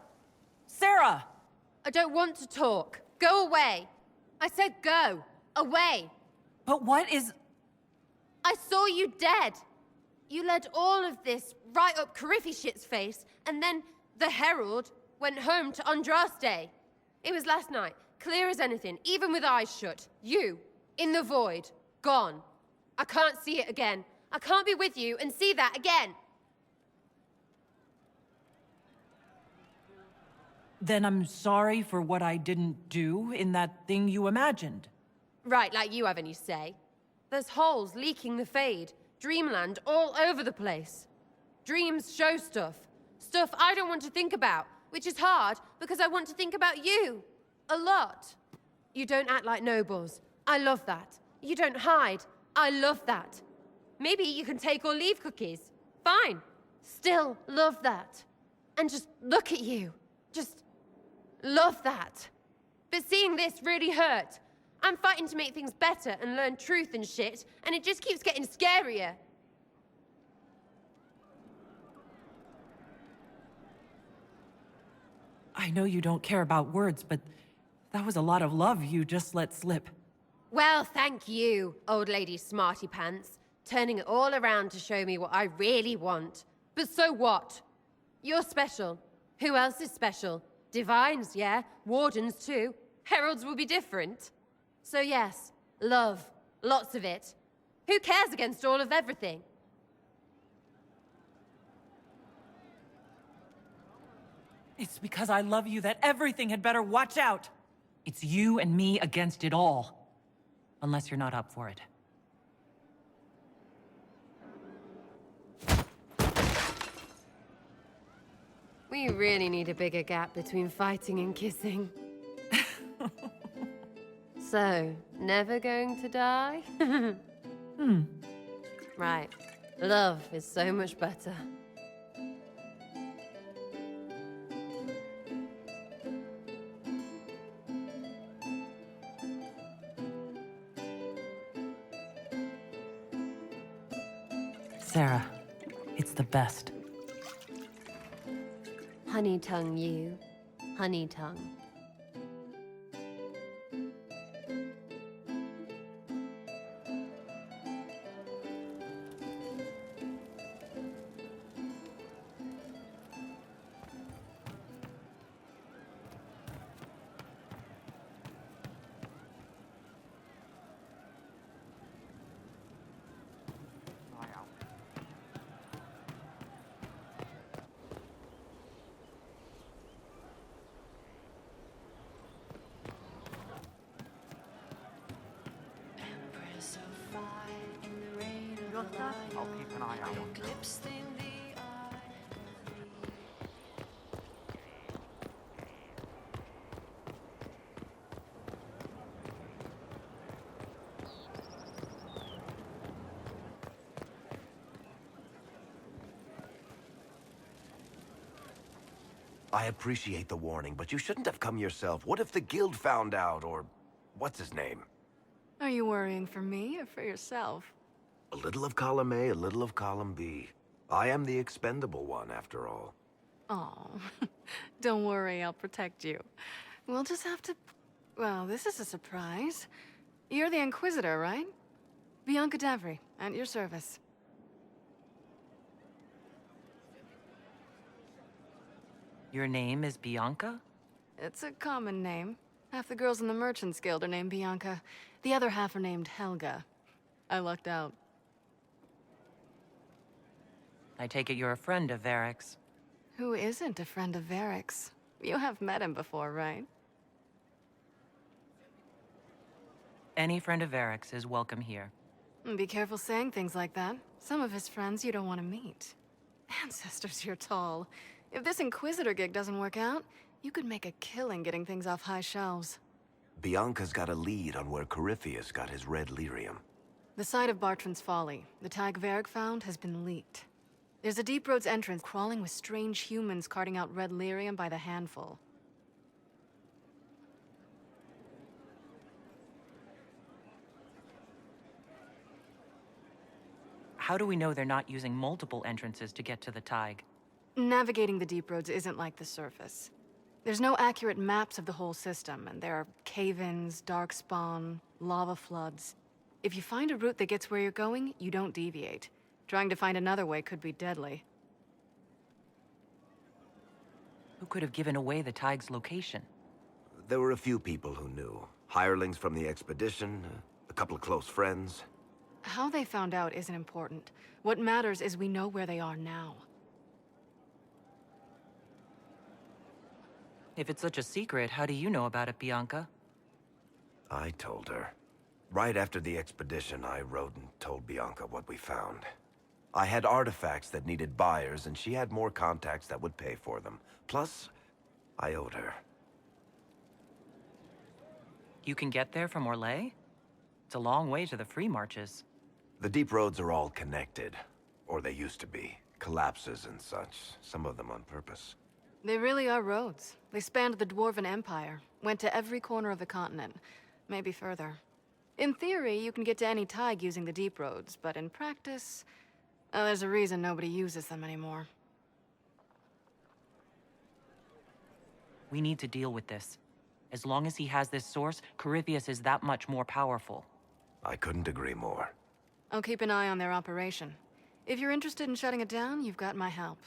Sarah! I don't want to talk. Go away. I said go. Away. But what is... I saw you dead. You led all of this right up Coryphy shit's face, and then the Herald went home to Andraste. It was last night, clear as anything, even with eyes shut. You, in the void, gone. I can't see it again. I can't be with you and see that again. Then I'm sorry for what I didn't do in that thing you imagined. Right, like you have any say. There's holes leaking the Fade, Dreamland all over the place. Dreams show stuff. Stuff I don't want to think about, which is hard because I want to think about you. A lot. You don't act like nobles. I love that. You don't hide. I love that. Maybe you can take or leave cookies. Fine. Still love that. And just look at you. Just love that. But seeing this really hurt. I'm fighting to make things better and learn truth and shit, and it just keeps getting scarier. I know you don't care about words, but that was a lot of love you just let slip. Well, thank you, old lady smarty pants. Turning it all around to show me what I really want. But so what? You're special. Who else is special? Divines, yeah. Wardens, too. Heralds will be different. So yes, love. Lots of it. Who cares against all of everything? It's because I love you that everything had better watch out. It's you and me against it all. Unless you're not up for it. We really need a bigger gap between fighting and kissing. So, never going to die? Right. Love is so much better. Sarah, it's the best. Honey tongue you. Honey tongue. I'll keep an eye out. I appreciate the warning, but you shouldn't have come yourself. What if the guild found out, or what's his name? Are you worrying for me or for yourself? A little of column A, a little of column B. I am the expendable one, after all. Oh, don't worry, I'll protect you. We'll just have to... Well, this is a surprise. You're the Inquisitor, right? Bianca Davry, at your service. Your name is Bianca? It's a common name. Half the girls in the Merchants Guild are named Bianca. The other half are named Helga. I lucked out. I take it you're a friend of Varric's. Who isn't a friend of Varric's? You have met him before, right? Any friend of Varric's is welcome here. Be careful saying things like that. Some of his friends you don't want to meet. Ancestors, you're tall. If this Inquisitor gig doesn't work out, you could make a killing getting things off high shelves. Bianca's got a lead on where Corypheus got his red lyrium. The site of Bartran's Folly, the tag Varric found, has been leaked. There's a deep roads entrance crawling with strange humans carting out red lyrium by the handful. How do we know they're not using multiple entrances to get to the Tig? Navigating the deep roads isn't like the surface. There's no accurate maps of the whole system, and there are cave-ins, darkspawn, lava floods. If you find a route that gets where you're going, you don't deviate. Trying to find another way could be deadly. Who could have given away the Tig's location? There were a few people who knew. Hirelings from the expedition, a couple of close friends. How they found out isn't important. What matters is we know where they are now. If it's such a secret, how do you know about it, Bianca? I told her. Right after the expedition, I wrote and told Bianca what we found. I had artifacts that needed buyers, and she had more contacts that would pay for them. Plus, I owed her. You can get there from Orlais? It's a long way to the free marches. The deep roads are all connected. Or they used to be. Collapses and such. Some of them on purpose. They really are roads. They spanned the Dwarven Empire, went to every corner of the continent, maybe further. In theory, you can get to any Tig using the deep roads, but in practice, there's a reason nobody uses them anymore. We need to deal with this. As long as he has this source, Corypheus is that much more powerful. I couldn't agree more. I'll keep an eye on their operation. If you're interested in shutting it down, you've got my help.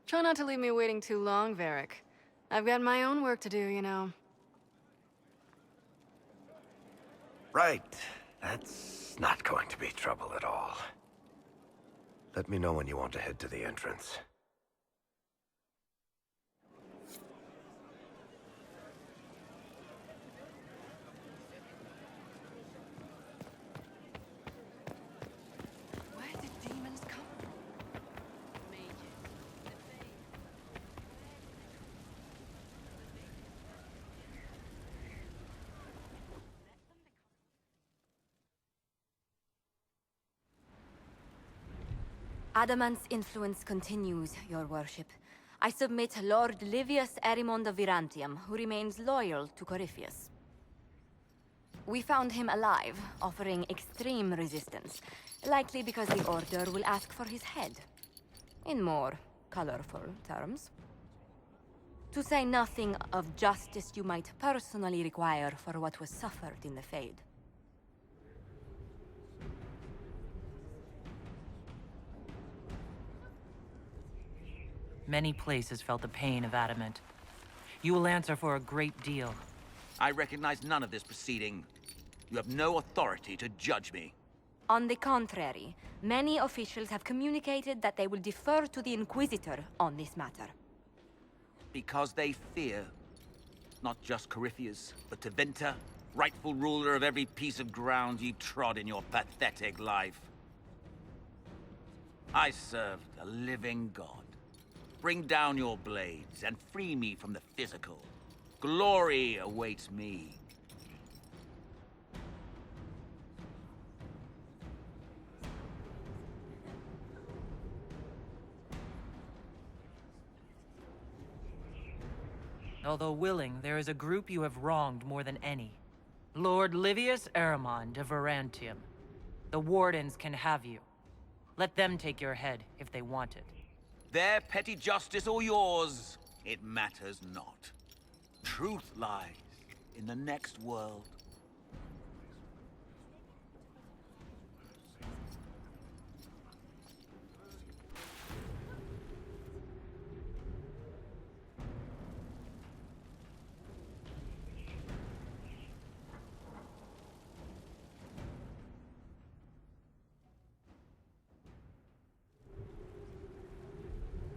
Try not to leave me waiting too long, Varric. I've got my own work to do, you know. Right. That's not going to be trouble at all. Let me know when you want to head to the entrance. Where did demons come from? Adamant's influence continues, your worship. I submit Lord Livius Erimond of Virantium, who remains loyal to Corypheus. We found him alive, offering extreme resistance, likely because the Order will ask for his head. In more colorful terms. To say nothing of justice you might personally require for what was suffered in the Fade. Many places felt the pain of Adamant. You will answer for a great deal. I recognize none of this proceeding. You have no authority to judge me. On the contrary, many officials have communicated that they will defer to the Inquisitor on this matter. Because they fear not just Corypheus, but Tevinter, rightful ruler of every piece of ground you trod in your pathetic life. I serve the living God. Bring down your blades and free me from the physical. Glory awaits me. Although willing, there is a group you have wronged more than any. Lord Livius Erimond of Virantium. The Wardens can have you. Let them take your head if they want it. Their petty justice or yours, it matters not. Truth lies in the next world.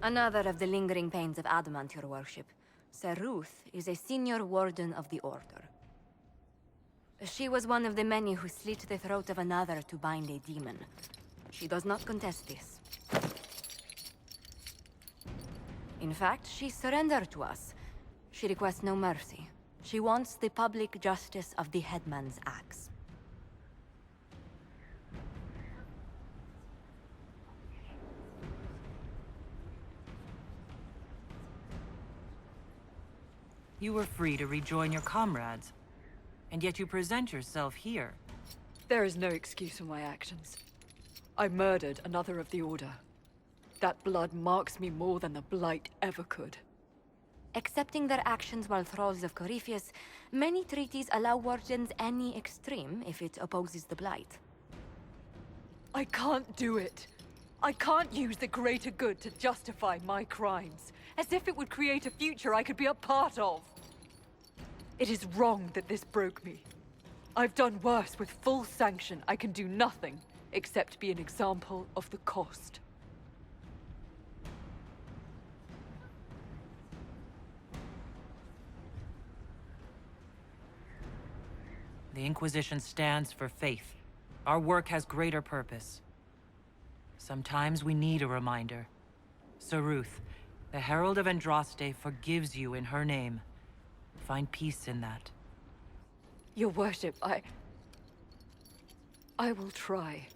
Another of the lingering pains of Adamant, your worship. Sir Ruth is a senior warden of the Order. She was one of the many who slit the throat of another to bind a demon. She does not contest this. In fact, she surrendered to us. She requests no mercy. She wants the public justice of the headman's axe. You were free to rejoin your comrades, and yet you present yourself here. There is no excuse for my actions. I murdered another of the Order. That blood marks me more than the Blight ever could. Accepting their actions while thralls of Corypheus, many treaties allow wardens any extreme if it opposes the Blight. I can't do it. I can't use the greater good to justify my crimes, as if it would create a future I could be a part of. It is wrong that this broke me. I've done worse. With full sanction, I can do nothing except be an example of the cost. The Inquisition stands for faith. Our work has greater purpose. Sometimes we need a reminder. Sir Ruth, the Herald of Andraste forgives you in her name. Find peace in that. Your worship, I will try.